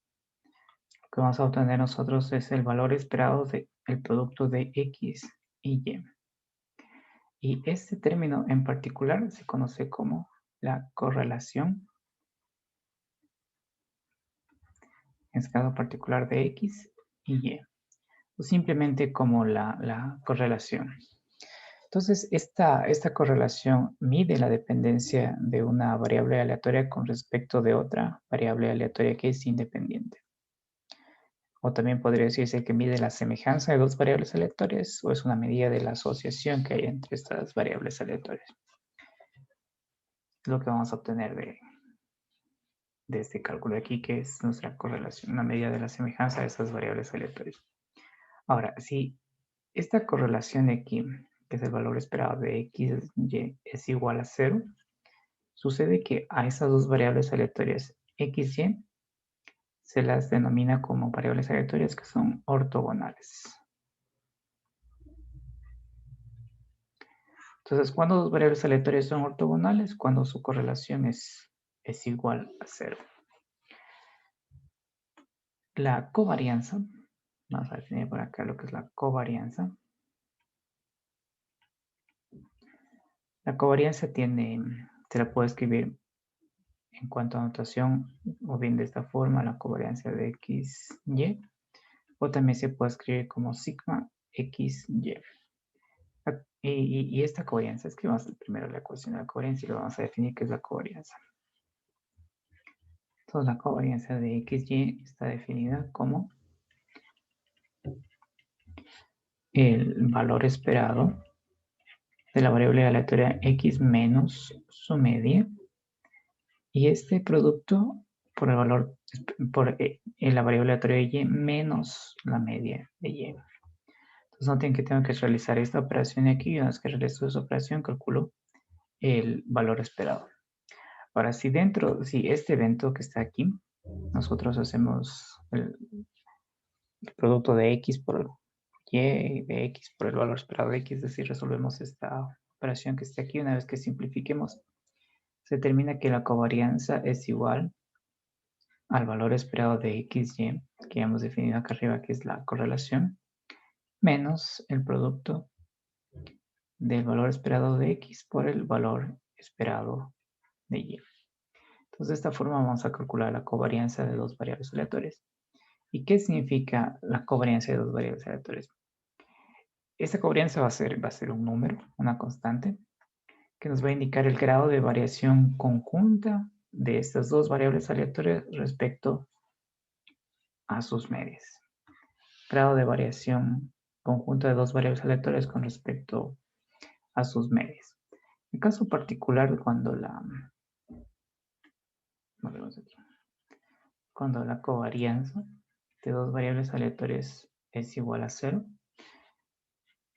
que vamos a obtener nosotros es el valor esperado del producto de x y y. Y este término en particular se conoce como la correlación, en este caso particular de x y y, o simplemente como la correlación. Entonces, esta correlación mide la dependencia de una variable aleatoria con respecto de otra variable aleatoria que es independiente. O también podría decirse que mide la semejanza de dos variables aleatorias, o es una medida de la asociación que hay entre estas variables aleatorias. Es lo que vamos a obtener de este cálculo de aquí, que es nuestra correlación, una medida de la semejanza de esas variables aleatorias. Ahora, si esta correlación de aquí, que es el valor esperado de x y, es igual a 0, sucede que a esas dos variables aleatorias x y se las denomina como variables aleatorias que son ortogonales. Entonces, ¿cuándo dos variables aleatorias son ortogonales? Cuando su correlación es igual a 0. La covarianza, vamos a definir por acá lo que es la covarianza, La covarianza se la puedo escribir en cuanto a notación, o bien de esta forma, la covarianza de XY, o también se puede escribir como sigma XY. Y esta covarianza, escribamos primero la ecuación de la covarianza y lo vamos a definir qué es la covarianza. Entonces la covarianza de XY está definida como el valor esperado de la variable aleatoria X menos su media, y este producto por el valor, por la variable aleatoria Y menos la media de Y. Entonces noten que tengo que realizar esta operación aquí, y una vez que realizo esa operación calculo el valor esperado. Ahora, si este evento que está aquí, nosotros hacemos el producto de X por Y, de X por el valor esperado de X, es decir, resolvemos esta operación que está aquí. Una vez que simplifiquemos, se determina que la covarianza es igual al valor esperado de XY, que ya hemos definido acá arriba, que es la correlación, menos el producto del valor esperado de X por el valor esperado de Y. Entonces, de esta forma vamos a calcular la covarianza de dos variables aleatorias. ¿Y qué significa la covarianza de dos variables aleatorias? Esta covarianza va a ser un número, una constante, que nos va a indicar el grado de variación conjunta de estas dos variables aleatorias respecto a sus medias. Grado de variación conjunta de dos variables aleatorias con respecto a sus medias. En caso particular, cuando la covarianza de dos variables aleatorias es igual a 0,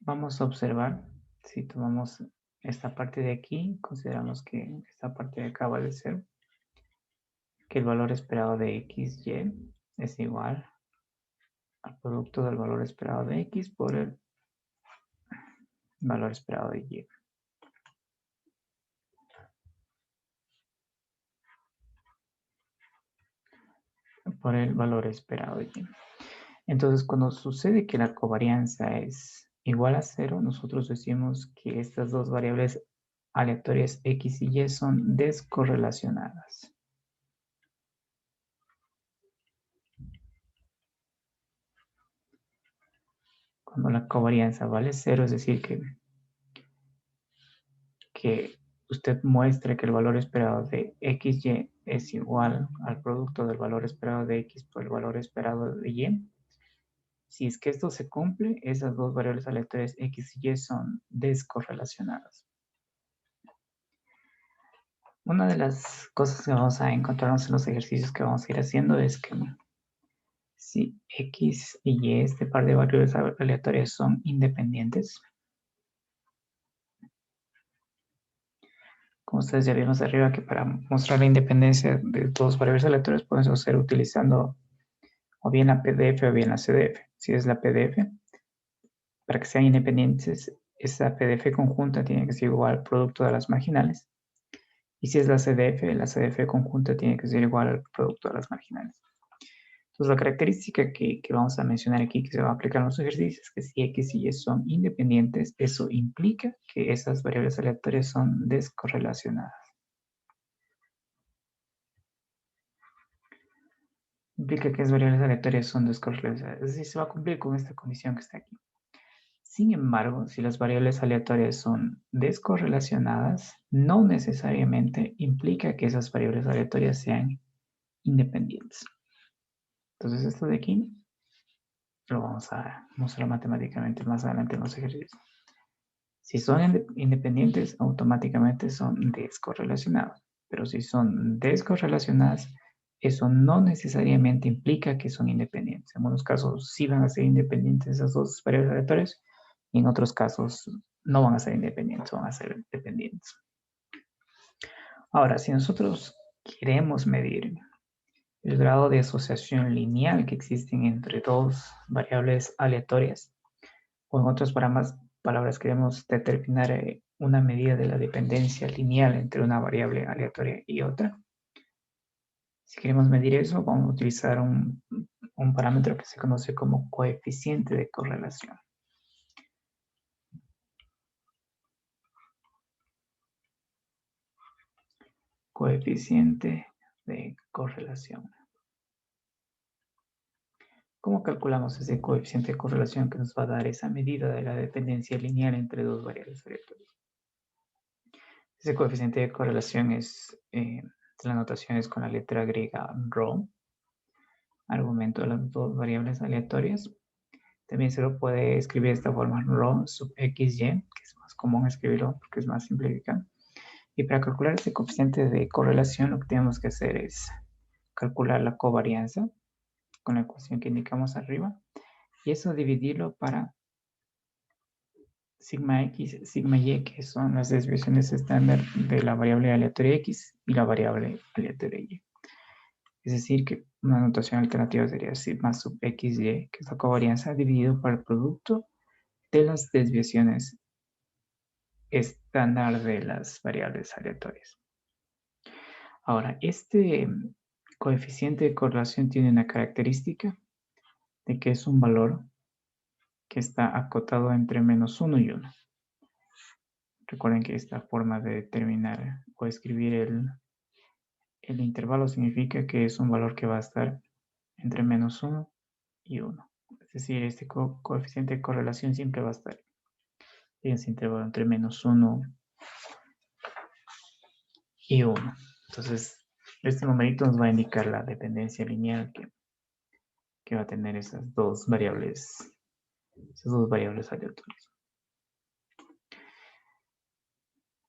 vamos a observar, si tomamos esta parte de aquí, consideramos que esta parte de acá vale 0, que el valor esperado de XY es igual al producto del valor esperado de X por el valor esperado de Y. Por el valor esperado de Y. Entonces, cuando sucede que la covarianza es igual a 0, nosotros decimos que estas dos variables aleatorias X y Y son descorrelacionadas. Cuando la covarianza vale 0, es decir, que usted muestre que el valor esperado de XY es igual al producto del valor esperado de X por el valor esperado de Y. Si es que esto se cumple, esas dos variables aleatorias X y Y son descorrelacionadas. Una de las cosas que vamos a encontrarnos en los ejercicios que vamos a ir haciendo es que si X y Y, este par de variables aleatorias, son independientes, como ustedes ya vimos arriba, que para mostrar la independencia de dos variables aleatorias podemos hacer utilizando o bien la PDF o bien la CDF. Si es la PDF, para que sean independientes, esa PDF conjunta tiene que ser igual al producto de las marginales. Y si es la CDF conjunta tiene que ser igual al producto de las marginales. Entonces, la característica que vamos a mencionar aquí, que se va a aplicar en los ejercicios, es que si X y Y son independientes, eso implica que esas variables aleatorias son descorrelacionadas. Implica que las variables aleatorias son descorrelacionadas. Es decir, se va a cumplir con esta condición que está aquí. Sin embargo, si las variables aleatorias son descorrelacionadas, no necesariamente implica que esas variables aleatorias sean independientes. Entonces, esto de aquí lo vamos a mostrar matemáticamente más adelante en los ejercicios. Si son independientes, automáticamente son descorrelacionados. Pero si son descorrelacionadas, eso no necesariamente implica que son independientes. En algunos casos sí van a ser independientes esas dos variables aleatorias, y en otros casos no van a ser independientes, van a ser dependientes. Ahora, si nosotros queremos medir el grado de asociación lineal que existen entre dos variables aleatorias, o en otras palabras queremos determinar una medida de la dependencia lineal entre una variable aleatoria y otra. Si queremos medir eso, vamos a utilizar un parámetro que se conoce como coeficiente de correlación. coeficiente de correlación. ¿Cómo calculamos ese coeficiente de correlación que nos va a dar esa medida de la dependencia lineal entre dos variables aleatorias? Ese coeficiente de correlación es, la notación es con la letra griega ρ, argumento de las dos variables aleatorias. También se lo puede escribir de esta forma, ρ sub xy, que es más común escribirlo porque es más simplificado. Y para calcular este coeficiente de correlación, lo que tenemos que hacer es calcular la covarianza con la ecuación que indicamos arriba, y eso dividirlo para sigma x, sigma y, que son las desviaciones estándar de la variable aleatoria x y la variable aleatoria y. Es decir, que una notación alternativa sería sigma sub xy, que es la covarianza, dividido por el producto de las desviaciones estándar de las variables aleatorias. Ahora, este coeficiente de correlación tiene una característica de que es un valor que está acotado entre -1 y 1. Recuerden que esta forma de determinar o escribir el intervalo significa que es un valor que va a estar entre -1 y 1. Es decir, este coeficiente de correlación siempre va a estar en ese intervalo entre -1 y 1. Entonces, este numerito nos va a indicar la dependencia lineal que va a tener esas dos variables aleatorias.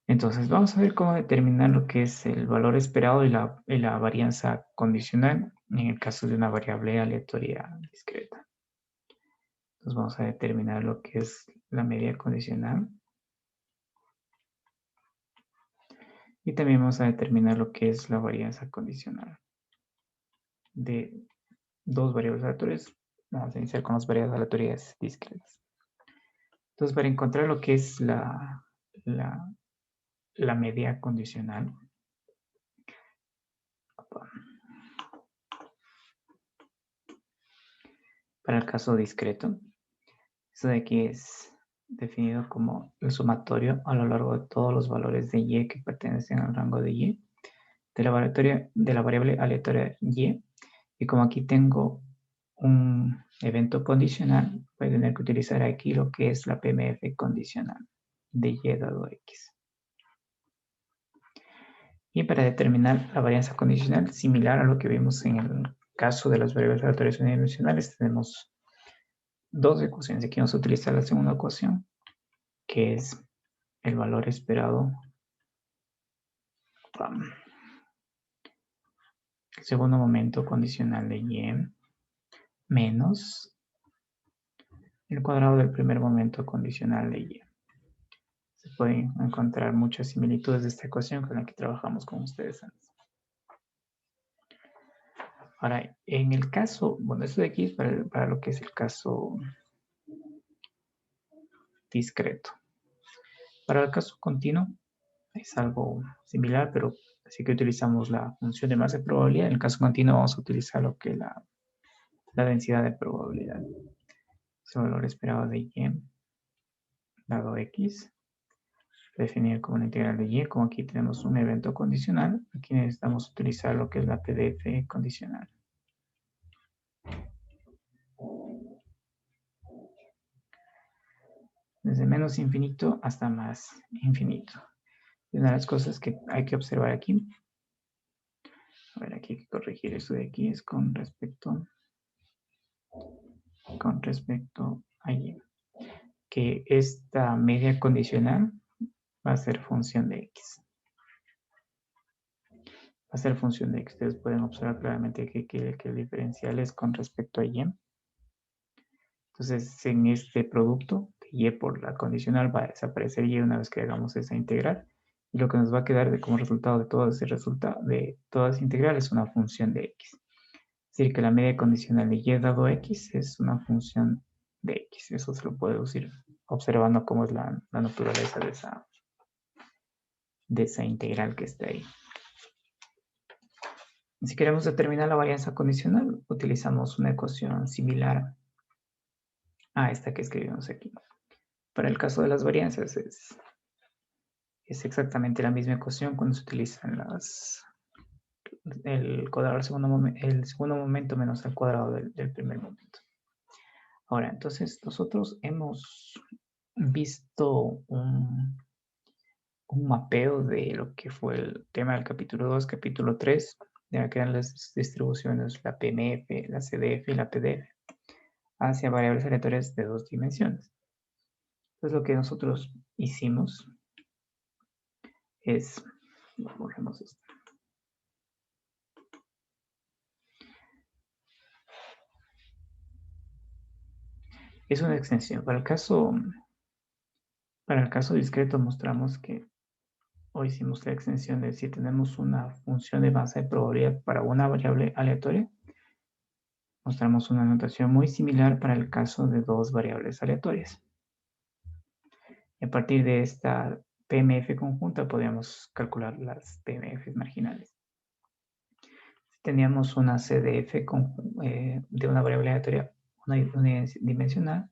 Entonces, vamos a ver cómo determinar lo que es el valor esperado y la varianza condicional en el caso de una variable aleatoria discreta. Entonces, vamos a determinar lo que es la media condicional. Y también vamos a determinar lo que es la varianza condicional de dos variables aleatorias. Vamos a iniciar con las variables aleatorias discretas. Entonces, para encontrar lo que es la media condicional, para el caso discreto, esto de aquí es definido como el sumatorio a lo largo de todos los valores de y que pertenecen al rango de y de la variable aleatoria y. Y como aquí tengo un evento condicional, voy a tener que utilizar aquí lo que es la PMF condicional de y dado x. Y para determinar la varianza condicional, similar a lo que vimos en el caso de las variables aleatorias unidimensionales, tenemos dos ecuaciones. Aquí vamos a utilizar la segunda ecuación, que es el valor esperado, el segundo momento condicional de y, menos el cuadrado del primer momento condicional de y. Se pueden encontrar muchas similitudes de esta ecuación con la que trabajamos con ustedes antes. Ahora, en el caso, bueno, esto de aquí es para lo que es el caso discreto. Para el caso continuo es algo similar, pero sí que utilizamos la función de masa de probabilidad. En el caso continuo vamos a utilizar lo que es la densidad de probabilidad. Es el valor esperado de y dado x, definir como una integral de y. Como aquí tenemos un evento condicional, aquí necesitamos utilizar lo que es la PDF condicional. Desde menos infinito hasta más infinito. Y una de las cosas que hay que observar aquí, a ver, aquí hay que corregir esto de aquí, es con respecto a y, que esta media condicional va a ser función de x. Va a ser función de x. Ustedes pueden observar claramente que el diferencial es con respecto a y. Entonces, en este producto de y por la condicional va a desaparecer y una vez que hagamos esa integral. Y lo que nos va a quedar como resultado de todo ese resultado, de todas las integrales, es una función de x. Es decir, que la media condicional de y dado x es una función de x. Eso se lo puede decir observando cómo es la naturaleza de esa integral que está ahí. Si queremos determinar la varianza condicional, utilizamos una ecuación similar a esta que escribimos aquí. Para el caso de las varianzas es Es exactamente la misma ecuación cuando se utilizan el cuadrado el segundo momento menos el cuadrado del primer momento. Ahora, entonces nosotros hemos visto un mapeo de lo que fue el tema del capítulo 2, capítulo 3, de la que eran las distribuciones, la PMF, la CDF y la PDF, hacia variables aleatorias de 2 dimensiones. Entonces lo que nosotros hicimos es, borremos esto. Es una extensión. Para el caso discreto mostramos que o hicimos la extensión de si tenemos una función de masa de probabilidad para una variable aleatoria, mostramos una notación muy similar para el caso de dos variables aleatorias. Y a partir de esta PMF conjunta podríamos calcular las PMF marginales. Si teníamos una CDF de una variable aleatoria unidimensional,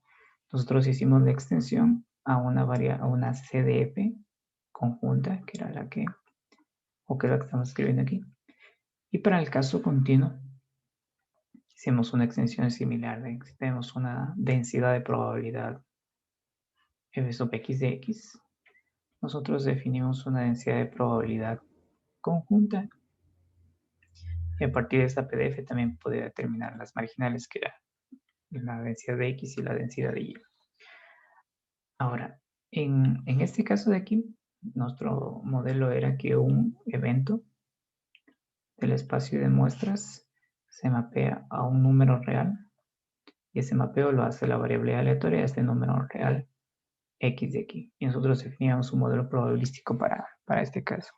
nosotros hicimos la extensión a una CDF conjunta, que era la que estamos escribiendo aquí. Y para el caso continuo, hicimos una extensión similar. Si tenemos una densidad de probabilidad f sub x de x, nosotros definimos una densidad de probabilidad conjunta. Y a partir de esta PDF también podría determinar las marginales, que era la densidad de x y la densidad de y. Ahora, en este caso de aquí, nuestro modelo era que un evento del espacio de muestras se mapea a un número real, y ese mapeo lo hace la variable aleatoria a este número real x de aquí. Y nosotros definíamos un modelo probabilístico para este caso.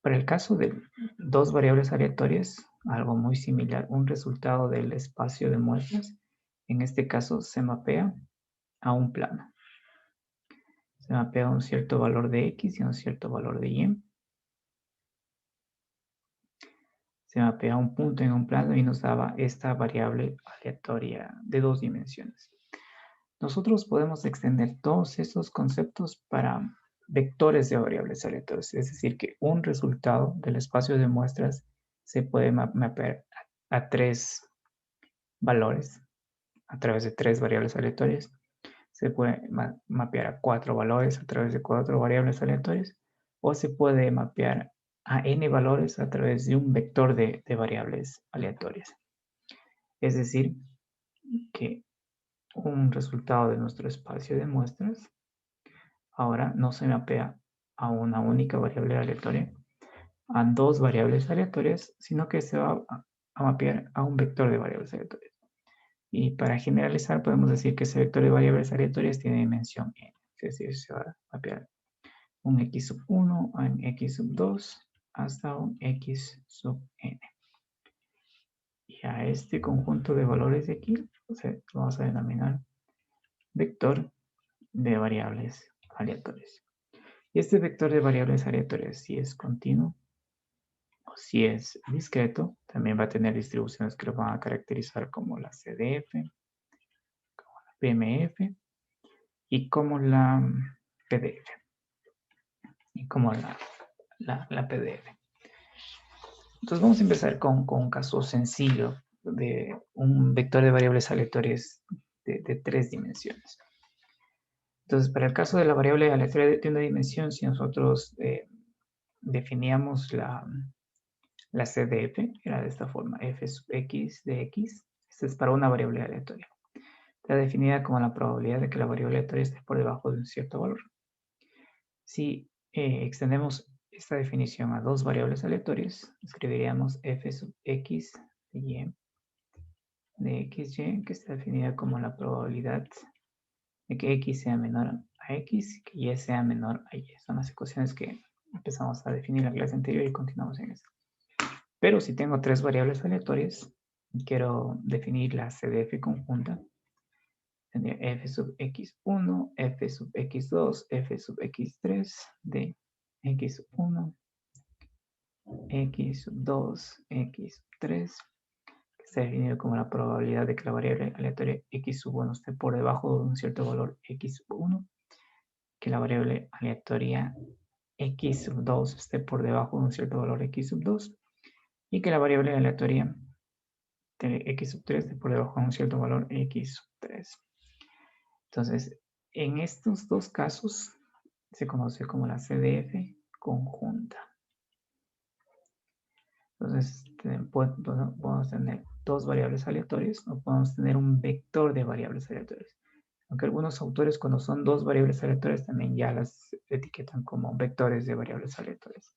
Para el caso de dos variables aleatorias, algo muy similar, un resultado del espacio de muestras, en este caso se mapea a un plano. Se mapea a un cierto valor de x y a un cierto valor de y. Se mapea a un punto en un plano y nos daba esta variable aleatoria de 2 dimensiones. Nosotros podemos extender todos estos conceptos para vectores de variables aleatorias, es decir, que un resultado del espacio de muestras se puede mapear a 3 valores a través de 3 variables aleatorias. Se puede mapear a 4 valores a través de 4 variables aleatorias, o se puede mapear a n valores a través de un vector de variables aleatorias. Es decir, que un resultado de nuestro espacio de muestras ahora no se mapea a una única variable aleatoria, a 2 variables aleatorias, sino que se va a mapear a un vector de variables aleatorias. Y para generalizar podemos decir que ese vector de variables aleatorias tiene dimensión n, es decir, se va a mapear un x sub 1 a un x sub 2 hasta un x sub n. Y a este conjunto de valores de aquí lo vamos a denominar vector de variables aleatorias. Y este vector de variables aleatorias, si es continuo o si es discreto, también va a tener distribuciones que lo van a caracterizar como la CDF, como la PMF y como la PDF. Y como la PDF. Entonces vamos a empezar con un caso sencillo de un vector de variables aleatorias de 3 dimensiones. Entonces, para el caso de la variable aleatoria de una dimensión, si nosotros definíamos la CDF, era de esta forma, f sub x de x, esta es para una variable aleatoria. Está definida como la probabilidad de que la variable aleatoria esté por debajo de un cierto valor. Si extendemos esta definición a dos variables aleatorias, escribiríamos f sub x de y de xy, que está definida como la probabilidad de que x sea menor a x y que y sea menor a y. Son las ecuaciones que empezamos a definir en la clase anterior y continuamos en esta. Pero si tengo tres variables aleatorias y quiero definir la CDF conjunta, tendría f sub x1, f sub x2, f sub x3 de x sub 1, x sub 2, x sub 3, que está definido como la probabilidad de que la variable aleatoria x sub 1 esté por debajo de un cierto valor x sub 1, que la variable aleatoria x sub 2 esté por debajo de un cierto valor x sub 2 y que la variable aleatoria de x sub 3 esté por debajo de un cierto valor x sub 3. Entonces, en estos dos casos se conoce como la CDF conjunta. Entonces, podemos tener dos variables aleatorias o podemos tener un vector de variables aleatorias. Aunque algunos autores cuando son dos variables aleatorias también ya las etiquetan como vectores de variables aleatorias.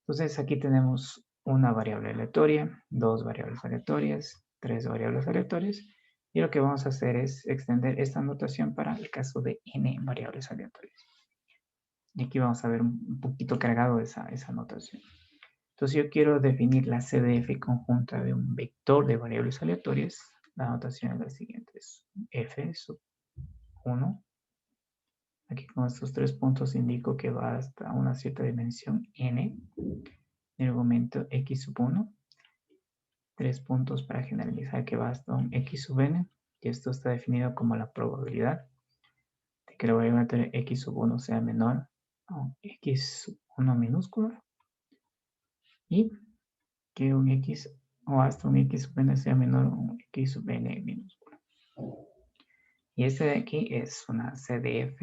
Entonces aquí tenemos una variable aleatoria, dos variables aleatorias, tres variables aleatorias. Y lo que vamos a hacer es extender esta notación para el caso de n variables aleatorias. Y aquí vamos a ver un poquito cargado esa notación. Entonces yo quiero definir la CDF conjunta de un vector de variables aleatorias. La notación es la siguiente. Es f sub 1. Aquí con estos 3 puntos indico que va hasta una cierta dimensión n. El argumento x sub 1. 3 puntos para generalizar que va hasta un x sub n. Y esto está definido como la probabilidad de que la variable x sub 1 sea menor a un x sub 1 minúsculo. Y que un x o hasta un x sub n sea menor a un x sub n minúsculo. Y este de aquí es una CDF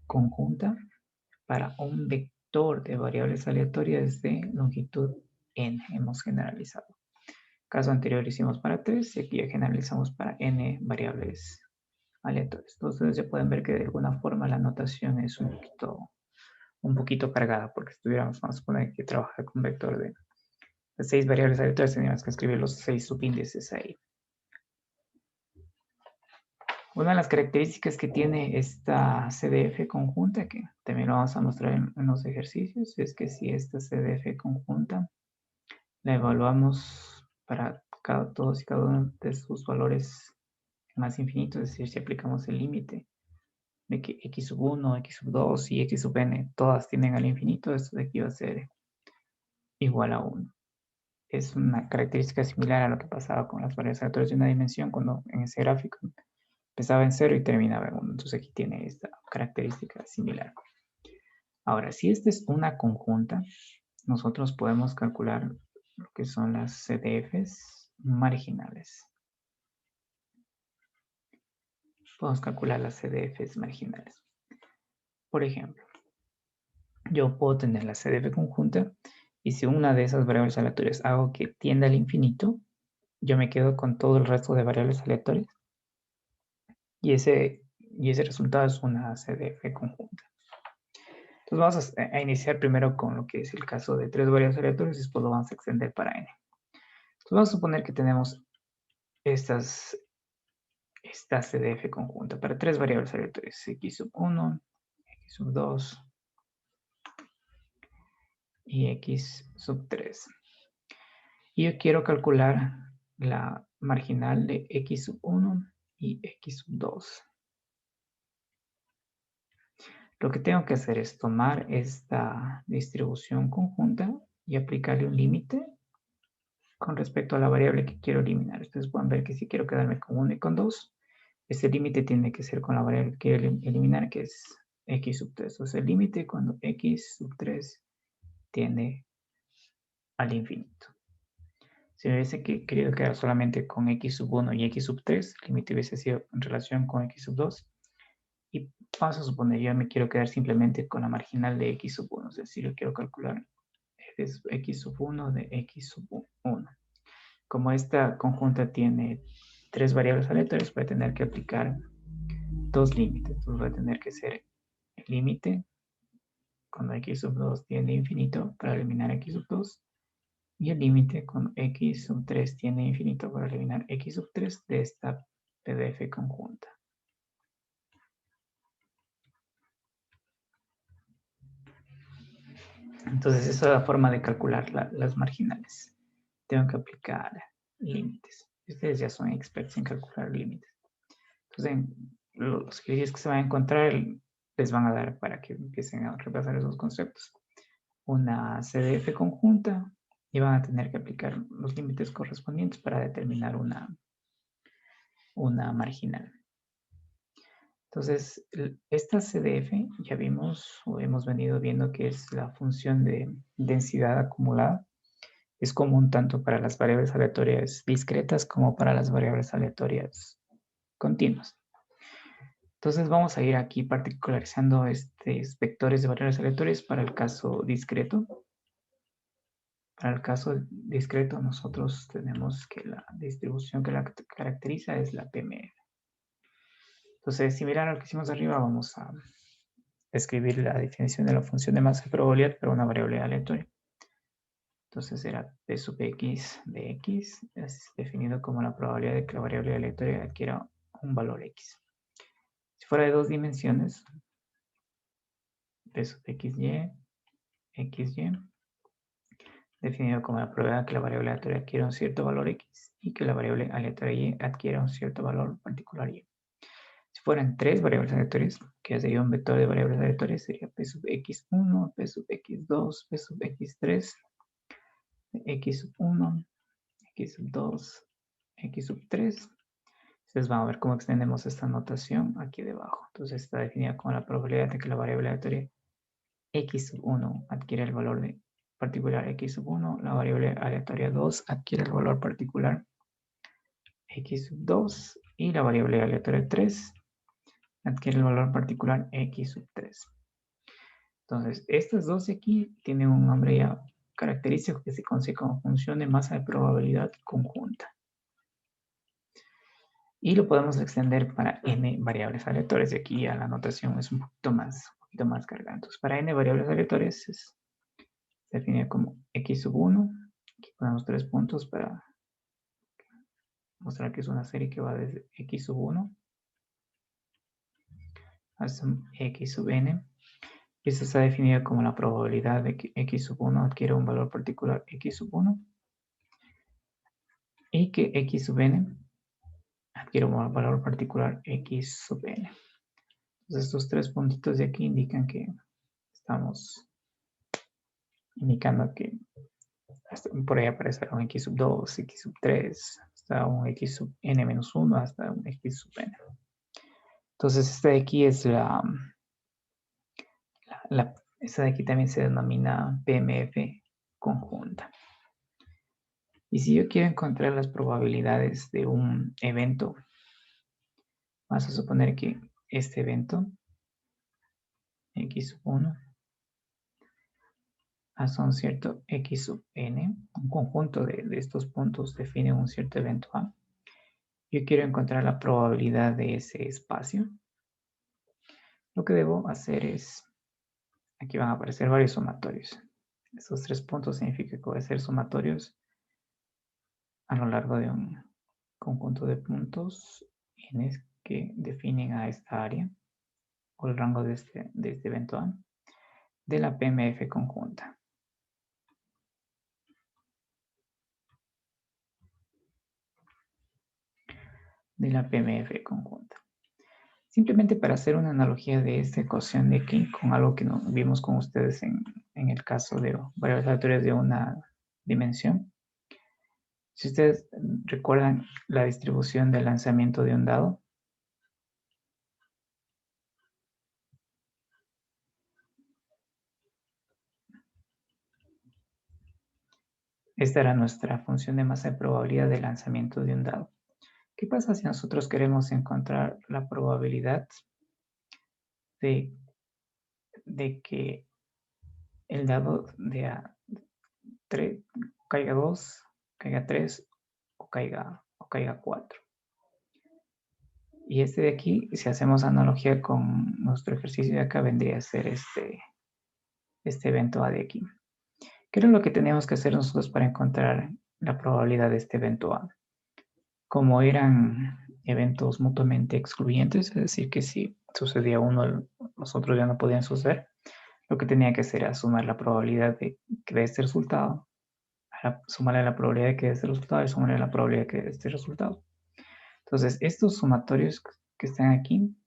conjunta para un vector de variables aleatorias de longitud n. Hemos generalizado. Caso anterior hicimos para 3 y aquí ya generalizamos para n variables aleatorias. Entonces ya pueden ver que de alguna forma la notación es un poquito cargada porque si tuviéramos, vamos a suponer que trabaja con vector de 6 variables aleatorias, tendríamos que escribir los 6 subíndices ahí. Una de las características que tiene esta CDF conjunta, que también lo vamos a mostrar en los ejercicios, es que si esta CDF conjunta la evaluamos para todos y cada uno de sus valores más infinitos, es decir, si aplicamos el límite de que x sub 1, x sub 2 y x sub n todas tienden al infinito, esto de aquí va a ser igual a 1. Es una característica similar a lo que pasaba con las variables aleatorias de una dimensión cuando en ese gráfico empezaba en 0 y terminaba en 1. Entonces aquí tiene esta característica similar. Ahora, si esta es una conjunta, nosotros podemos calcular lo que son las CDFs marginales. Podemos calcular las CDFs marginales. Por ejemplo, yo puedo tener la CDF conjunta y si una de esas variables aleatorias hago que tienda al infinito, yo me quedo con todo el resto de variables aleatorias y ese resultado es una CDF conjunta. Entonces vamos a iniciar primero con lo que es el caso de 3 variables aleatorias y después lo vamos a extender para n. Entonces vamos a suponer que tenemos esta CDF conjunta para 3 variables aleatorias, x sub 1, x sub 2 y x sub 3. Y yo quiero calcular la marginal de x sub 1 y x sub 2. Lo que tengo que hacer es tomar esta distribución conjunta y aplicarle un límite con respecto a la variable que quiero eliminar. Ustedes pueden ver que si quiero quedarme con 1 y con 2, este límite tiene que ser con la variable que quiero eliminar, que es x sub 3. Entonces el límite cuando x sub 3 tiende al infinito. Si me hubiese querido quedar solamente con x sub 1 y x sub 3, el límite hubiese sido en relación con x sub 2. Y vamos a suponer, yo me quiero quedar simplemente con la marginal de x sub 1. Es decir, yo quiero calcular es x sub 1 de x sub 1. Como esta conjunta tiene 3 variables aleatorias, voy a tener que aplicar dos límites. Entonces voy a tener que ser el límite cuando x sub 2 tiende a infinito para eliminar x sub 2. Y el límite cuando x sub 3 tiende a infinito para eliminar x sub 3 de esta PDF conjunta. Entonces, esa es la forma de calcular las marginales. Tengo que aplicar límites. Ustedes ya son expertos en calcular límites. Entonces, los ejercicios que se van a encontrar les van a dar para que empiecen a repasar esos conceptos. Una CDF conjunta y van a tener que aplicar los límites correspondientes para determinar una marginal. Entonces, esta CDF ya vimos o hemos venido viendo que es la función de densidad acumulada. Es común tanto para las variables aleatorias discretas como para las variables aleatorias continuas. Entonces vamos a ir aquí particularizando estos vectores de variables aleatorias para el caso discreto. Para el caso discreto nosotros tenemos que la distribución que la caracteriza es la PMF. Entonces, similar a lo que hicimos arriba, vamos a escribir la definición de la función de masa y probabilidad para una variable aleatoria. Entonces será P sub X de X, es definido como la probabilidad de que la variable aleatoria adquiera un valor X. Si fuera de 2 dimensiones, P sub XY, XY, definido como la probabilidad de que la variable aleatoria adquiera un cierto valor X y que la variable aleatoria Y adquiera un cierto valor particular Y. Si fueran 3 variables aleatorias, que ya sería un vector de variables aleatorias, sería P sub X1, P sub X2, P sub X3, X sub 1, X sub 2, X sub 3. Entonces vamos a ver cómo extendemos esta notación aquí debajo. Entonces está definida como la probabilidad de que la variable aleatoria X sub 1 adquiere el valor de particular X sub 1, la variable aleatoria 2 adquiere el valor particular X sub 2 y la variable aleatoria 3 adquiere el valor particular X sub 3. Entonces, estas dos de aquí tienen un nombre ya característico que se conoce como función de masa de probabilidad conjunta. Y lo podemos extender para n variables aleatorias. Y aquí ya la notación es un poquito más cargada. Entonces, para n variables aleatorias se define como x sub 1. Aquí ponemos 3 puntos para mostrar que es una serie que va desde x sub 1 hasta x sub n. Y esta está definida como la probabilidad de que x sub 1 adquiera un valor particular x sub 1 y que x sub n adquiera un valor particular x sub n. Entonces estos 3 puntitos de aquí indican que estamos indicando que por ahí aparecerá un x sub 2, x sub 3, hasta un x sub n-1, hasta un x sub n. Entonces esta de aquí es esta de aquí también se denomina PMF conjunta. Y si yo quiero encontrar las probabilidades de un evento, vamos a suponer que este evento, x sub 1, hasta un cierto x sub n, un conjunto de estos puntos define un cierto evento A. Yo quiero encontrar la probabilidad de ese espacio. Lo que debo hacer es, aquí van a aparecer varios sumatorios. Estos 3 puntos significa que voy a hacer sumatorios a lo largo de un conjunto de puntos n que definen a esta área o el rango de este evento A de la PMF conjunta. De la PMF conjunta. Simplemente para hacer una analogía de esta ecuación de aquí con algo que vimos con ustedes en el caso de variables aleatorias de una dimensión. Si ustedes recuerdan la distribución del lanzamiento de un dado, esta era nuestra función de masa de probabilidad de lanzamiento de un dado. ¿Qué pasa si nosotros queremos encontrar la probabilidad de que el dado de a 3 caiga 2, caiga 3 o caiga 4? Y este de aquí, si hacemos analogía con nuestro ejercicio de acá, vendría a ser este evento A de aquí. ¿Qué era lo que teníamos que hacer nosotros para encontrar la probabilidad de este evento A? Como eran eventos mutuamente excluyentes, es decir, que si sucedía uno, los otros ya no podían suceder, lo que tenía que hacer era sumar la probabilidad de que dé este resultado, sumarle la probabilidad de que dé este resultado y sumarle la probabilidad de que dé este resultado. Entonces, estos sumatorios que están aquí,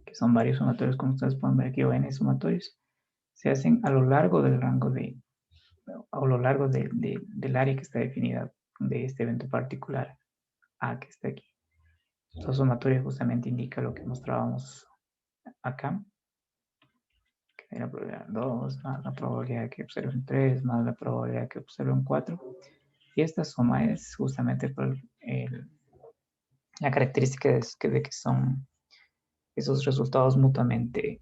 que son varios sumatorios, como ustedes pueden ver aquí, o n sumatorios, se hacen a lo largo del rango a lo largo del área que está definida de este evento particular A que está aquí. La sumatoria justamente indica lo que mostrábamos acá. Que la probabilidad 2 más la probabilidad de que observen 3 más la probabilidad de que observen 4. Y esta suma es justamente por la característica de que son esos resultados mutuamente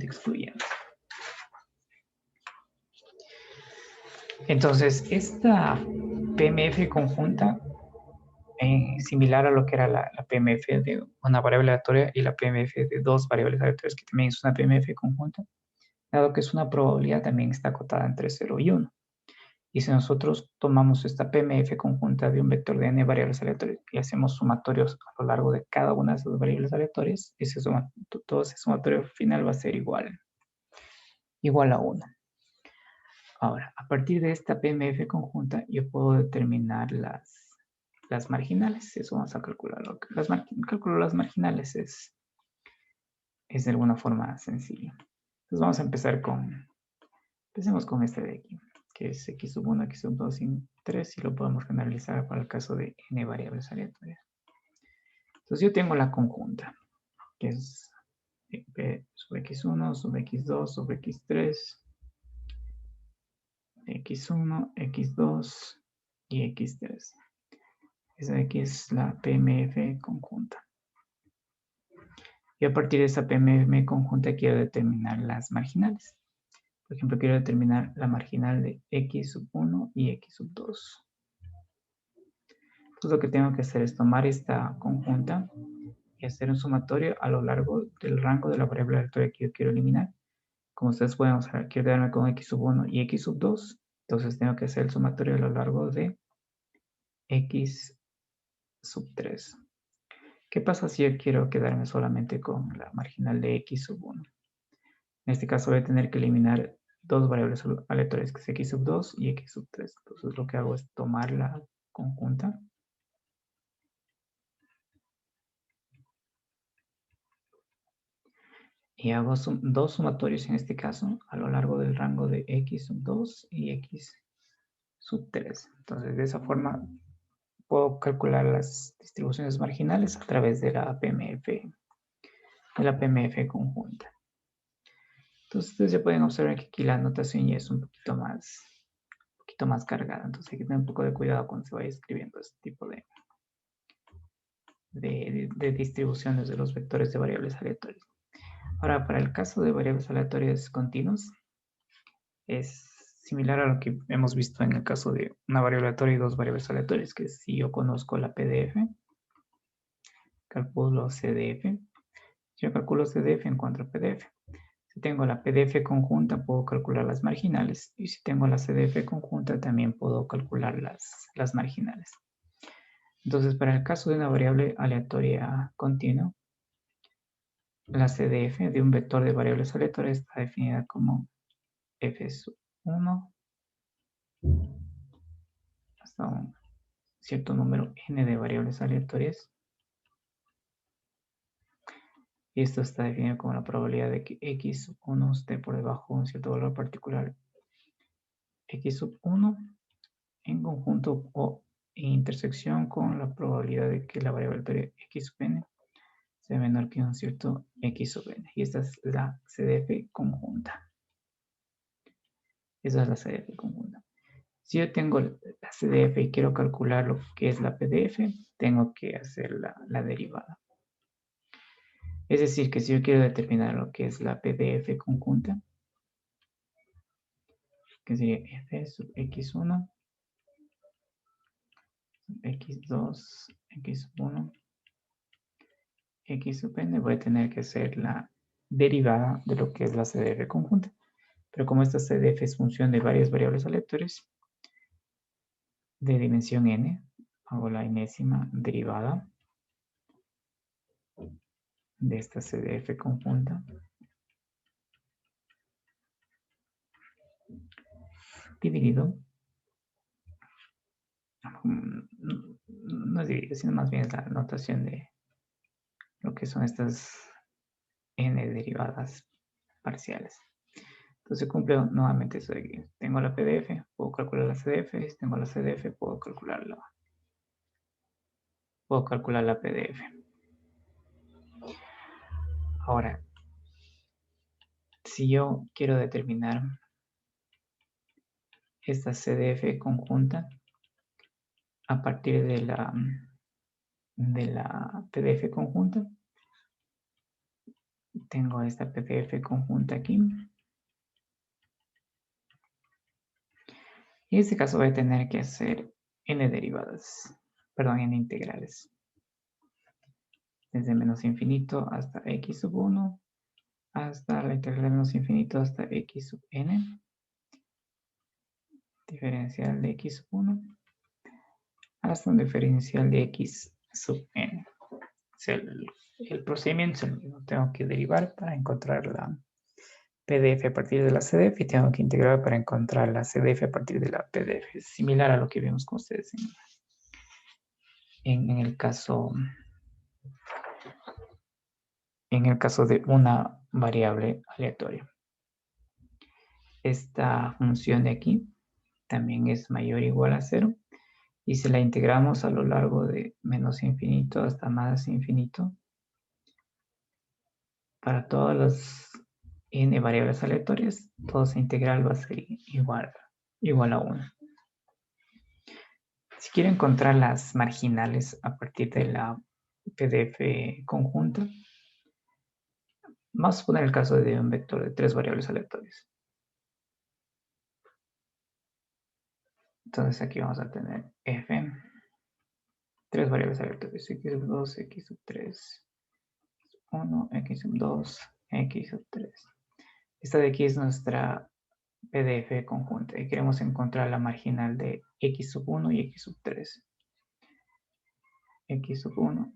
excluyentes. Entonces, esta PMF conjunta, similar a lo que era la PMF de una variable aleatoria y la PMF de dos variables aleatorias, que también es una PMF conjunta, dado que es una probabilidad, también está acotada entre 0 y 1. Y si nosotros tomamos esta PMF conjunta de un vector de n variables aleatorias y hacemos sumatorios a lo largo de cada una de esas variables aleatorias, todo ese sumatorio final va a ser igual a 1. Ahora, a partir de esta PMF conjunta, yo puedo determinar las marginales. Eso vamos a calcularlo. Calculo las marginales es de alguna forma sencillo. Entonces vamos a empecemos con este de aquí, que es x sub 1, x sub 2 y 3, y lo podemos generalizar para el caso de n variables aleatorias. Entonces yo tengo la conjunta, que es p sub x1, sub x2, sub x3, x1, x2 y x3. Esa de aquí es la PMF conjunta. Y a partir de esa PMF conjunta quiero determinar las marginales. Por ejemplo, quiero determinar la marginal de x sub 1 y x sub 2. Entonces lo que tengo que hacer es tomar esta conjunta y hacer un sumatorio a lo largo del rango de la variable aleatoria que yo quiero eliminar. Como ustedes pueden observar, quiero quedarme con x sub 1 y x sub 2. Entonces tengo que hacer el sumatorio a lo largo de x sub 3. ¿Qué pasa si yo quiero quedarme solamente con la marginal de x sub 1? En este caso voy a tener que eliminar dos variables aleatorias, que es x sub 2 y x sub 3. Entonces lo que hago es tomar la conjunta y hago dos sumatorios en este caso a lo largo del rango de x sub 2 y x sub 3. Entonces de esa forma puedo calcular las distribuciones marginales a través de la PMF conjunta. Entonces ustedes ya pueden observar que aquí la notación ya es un poquito más cargada. Entonces hay que tener un poco de cuidado cuando se vaya escribiendo este tipo de distribuciones de los vectores de variables aleatorias. Ahora, para el caso de variables aleatorias continuas, es similar a lo que hemos visto en el caso de una variable aleatoria y dos variables aleatorias, que si yo conozco la PDF, calculo CDF. Si yo calculo CDF, encuentro PDF. Si tengo la PDF conjunta, puedo calcular las marginales. Y si tengo la CDF conjunta, también puedo calcular las marginales. Entonces, para el caso de una variable aleatoria continua, la CDF de un vector de variables aleatorias está definida como f sub 1 hasta un cierto número n de variables aleatorias. Y esto está definido como la probabilidad de que x sub 1 esté por debajo de un cierto valor particular x sub 1 en conjunto o en intersección con la probabilidad de que la variable aleatoria x sub n sea menor que un cierto x sub n. Y esta es la CDF conjunta. Esa es la CDF conjunta. Si yo tengo la CDF y quiero calcular lo que es la PDF, tengo que hacer la derivada. Es decir, que si yo quiero determinar lo que es la PDF conjunta, que sería f sub x1, x2, x1, x sub n, voy a tener que hacer la derivada de lo que es la CDF conjunta. Pero como esta CDF es función de varias variables aleatorias de dimensión n, hago la enésima derivada de esta CDF conjunta dividido, no es dividido, sino más bien es la notación de lo que son estas n derivadas parciales. Entonces cumple nuevamente eso de aquí. Tengo la PDF, puedo calcular la CDF, si tengo la CDF, puedo calcular puedo calcular la PDF. Ahora, si yo quiero determinar esta CDF conjunta a partir de la PDF conjunta, tengo esta PDF conjunta aquí. Y en este caso voy a tener que hacer n derivadas, perdón, n integrales. Desde menos infinito hasta x sub 1, hasta la integral de menos infinito hasta x sub n, diferencial de x sub 1, hasta un diferencial de x sub n. O sea, el procedimiento es el mismo. Tengo que derivar para encontrar la PDF a partir de la CDF y tengo que integrar para encontrar la CDF a partir de la PDF. Es similar a lo que vimos con ustedes en el caso de una variable aleatoria. Esta función de aquí también es mayor o igual a 0 y si la integramos a lo largo de menos infinito hasta más infinito, para todas las n variables aleatorias, toda esa integral va a ser igual a 1. Si quiero encontrar las marginales a partir de la PDF conjunta, vamos a poner el caso de un vector de 3 variables aleatorias. Entonces aquí vamos a tener f, 3 variables aleatorias, x sub 2, x sub 3, 1, x sub 2, x sub 3. Esta de aquí es nuestra PDF conjunta y queremos encontrar la marginal de x sub 1 y x sub 3. X sub 1,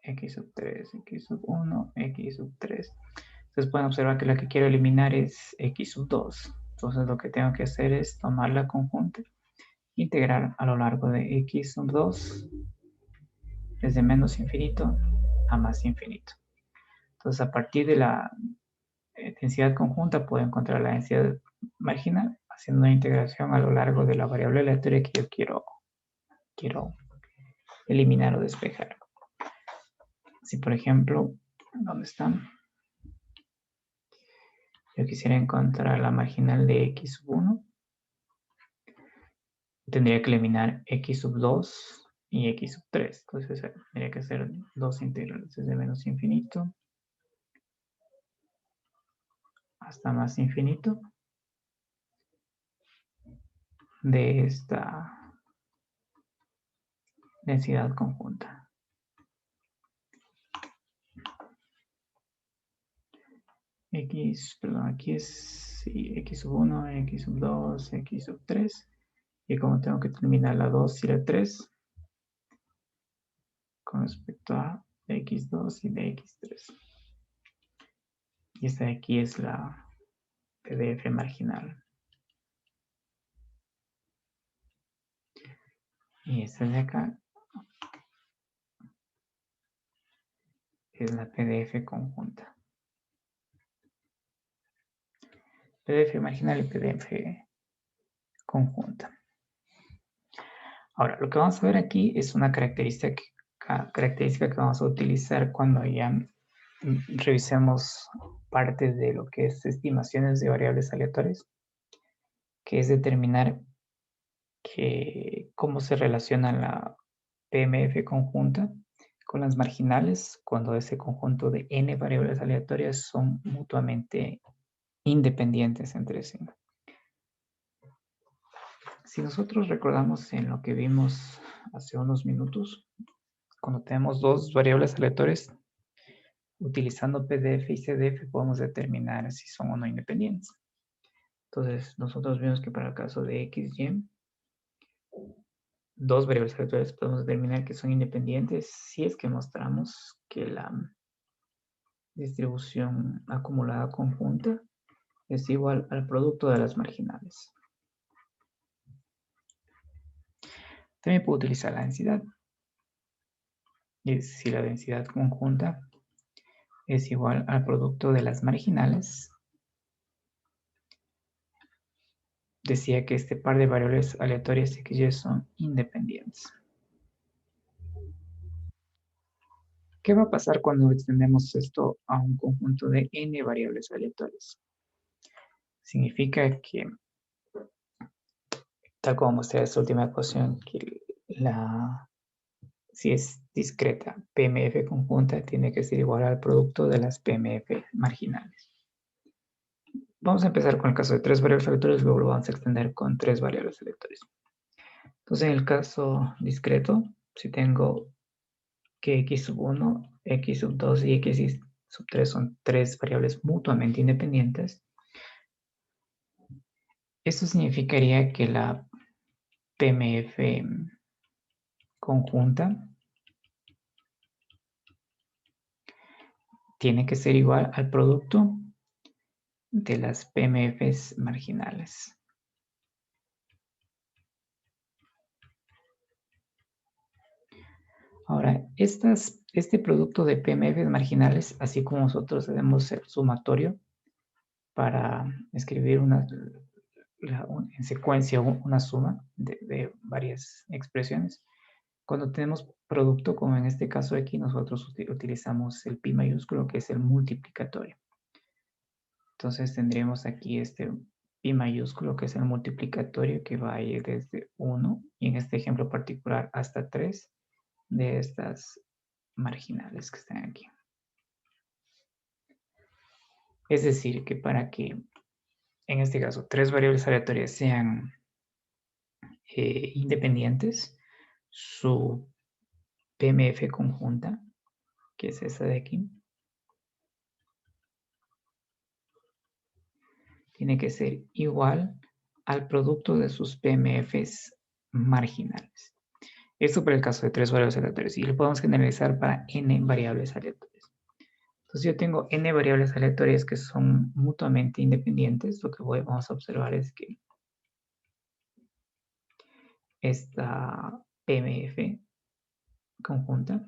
x sub 3, x sub 1, x sub 3. Entonces pueden observar que la que quiero eliminar es x sub 2. Entonces lo que tengo que hacer es tomar la conjunta, integrar a lo largo de x sub 2 desde menos infinito a más infinito. Entonces a partir de la densidad conjunta puedo encontrar la densidad marginal haciendo una integración a lo largo de la variable aleatoria que yo quiero eliminar o despejar. Si por ejemplo, ¿dónde están? Yo quisiera encontrar la marginal de x sub 1, tendría que eliminar x sub 2 y x sub 3. Entonces tendría que hacer dos integrales desde menos infinito hasta más infinito de esta densidad conjunta. Aquí es x sub 1, x sub 2, x sub 3. Y como tengo que terminar la 2 y la 3 con respecto a x2 y de x3. Y esta de aquí es la PDF marginal. Y esta de acá es la PDF conjunta. PDF marginal y PDF conjunta. Ahora, lo que vamos a ver aquí es una característica que vamos a utilizar cuando ya revisemos parte de lo que es estimaciones de variables aleatorias, que es determinar cómo se relaciona la PMF conjunta con las marginales cuando ese conjunto de n variables aleatorias son mutuamente independientes entre sí. Si nosotros recordamos en lo que vimos hace unos minutos, cuando tenemos dos variables aleatorias, utilizando PDF y CDF podemos determinar si son o no independientes. Entonces, nosotros vimos que para el caso de x, y, dos variables aleatorias podemos determinar que son independientes si es que mostramos que la distribución acumulada conjunta es igual al producto de las marginales. También puedo utilizar la densidad. Y si la densidad conjunta es igual al producto de las marginales, decía que este par de variables aleatorias x y son independientes. ¿Qué va a pasar cuando extendemos esto a un conjunto de n variables aleatorias? Significa que, tal como mostré esta última ecuación, que si es discreta, PMF conjunta tiene que ser igual al producto de las PMF marginales. Vamos a empezar con el caso de 3 variables aleatorias, luego lo vamos a extender con 3 variables aleatorias. Entonces, en el caso discreto, si tengo que x sub 1, x sub 2 y x sub 3 son 3 variables mutuamente independientes, esto significaría que la PMF conjunta tiene que ser igual al producto de las PMFs marginales. Ahora, este producto de PMFs marginales, así como nosotros hacemos el sumatorio para escribir en secuencia una suma de varias expresiones, cuando tenemos producto, como en este caso aquí, nosotros utilizamos el pi mayúsculo, que es el multiplicatorio. Entonces tendríamos aquí este pi mayúsculo, que es el multiplicatorio, que va a ir desde 1, y en este ejemplo particular hasta 3 de estas marginales que están aquí. Es decir, que para que, en este caso, 3 variables aleatorias sean independientes, su PMF conjunta, que es esta de aquí, tiene que ser igual al producto de sus PMFs marginales. Esto para el caso de 3 variables aleatorias y lo podemos generalizar para n variables aleatorias. Entonces yo tengo n variables aleatorias que son mutuamente independientes. Lo que vamos a observar es que esta PMF conjunta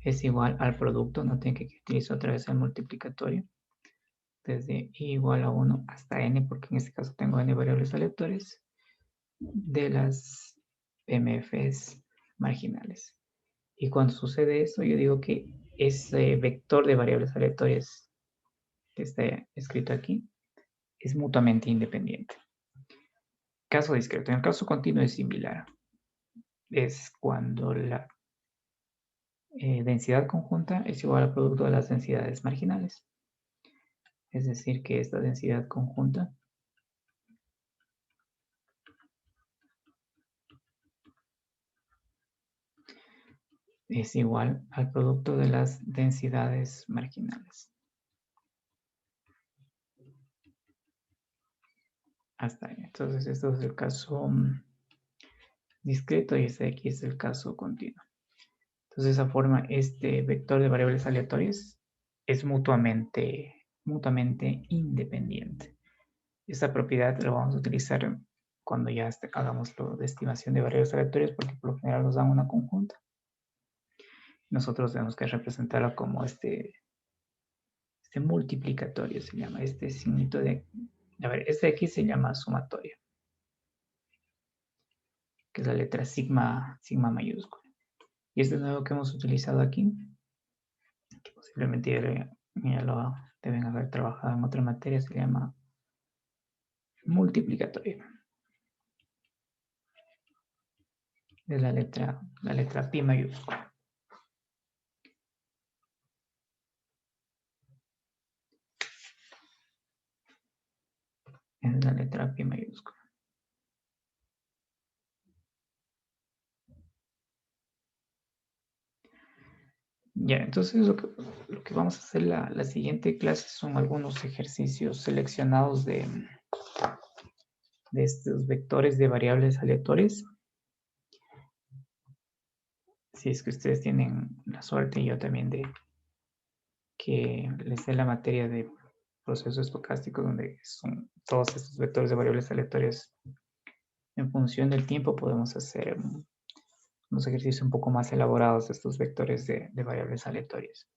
es igual al producto, no tengo que utilizar otra vez el multiplicatorio, desde i igual a 1 hasta n, porque en este caso tengo n variables aleatorias, de las PMFs marginales. Y cuando sucede eso, yo digo que ese vector de variables aleatorias que está escrito aquí es mutuamente independiente. Caso discreto. En el caso continuo es similar. Es cuando la densidad conjunta es igual al producto de las densidades marginales. Es decir, que esta densidad conjunta es igual al producto de las densidades marginales. Hasta ahí. Entonces, esto es el caso discreto y este de aquí es el caso continuo. Entonces, de esa forma, este vector de variables aleatorias es mutuamente independiente. Esta propiedad la vamos a utilizar cuando ya hagamos lo de estimación de variables aleatorias, porque por lo general nos dan una conjunta. Nosotros tenemos que representarla como este multiplicatorio, se llama, este signito de... A ver, este de aquí se llama sumatorio, que es la letra sigma mayúscula. Y este nuevo que hemos utilizado aquí, que posiblemente ya lo deben haber trabajado en otra materia, se llama multiplicatorio. Es la letra pi mayúscula. Es la letra pi mayúscula. Ya, entonces lo que vamos a hacer la siguiente clase son algunos ejercicios seleccionados de estos vectores de variables aleatorias. Si es que ustedes tienen la suerte y yo también de que les dé la materia de proceso estocástico, donde son todos estos vectores de variables aleatorias en función del tiempo, podemos hacer unos ejercicios un poco más elaborados de estos vectores de variables aleatorias.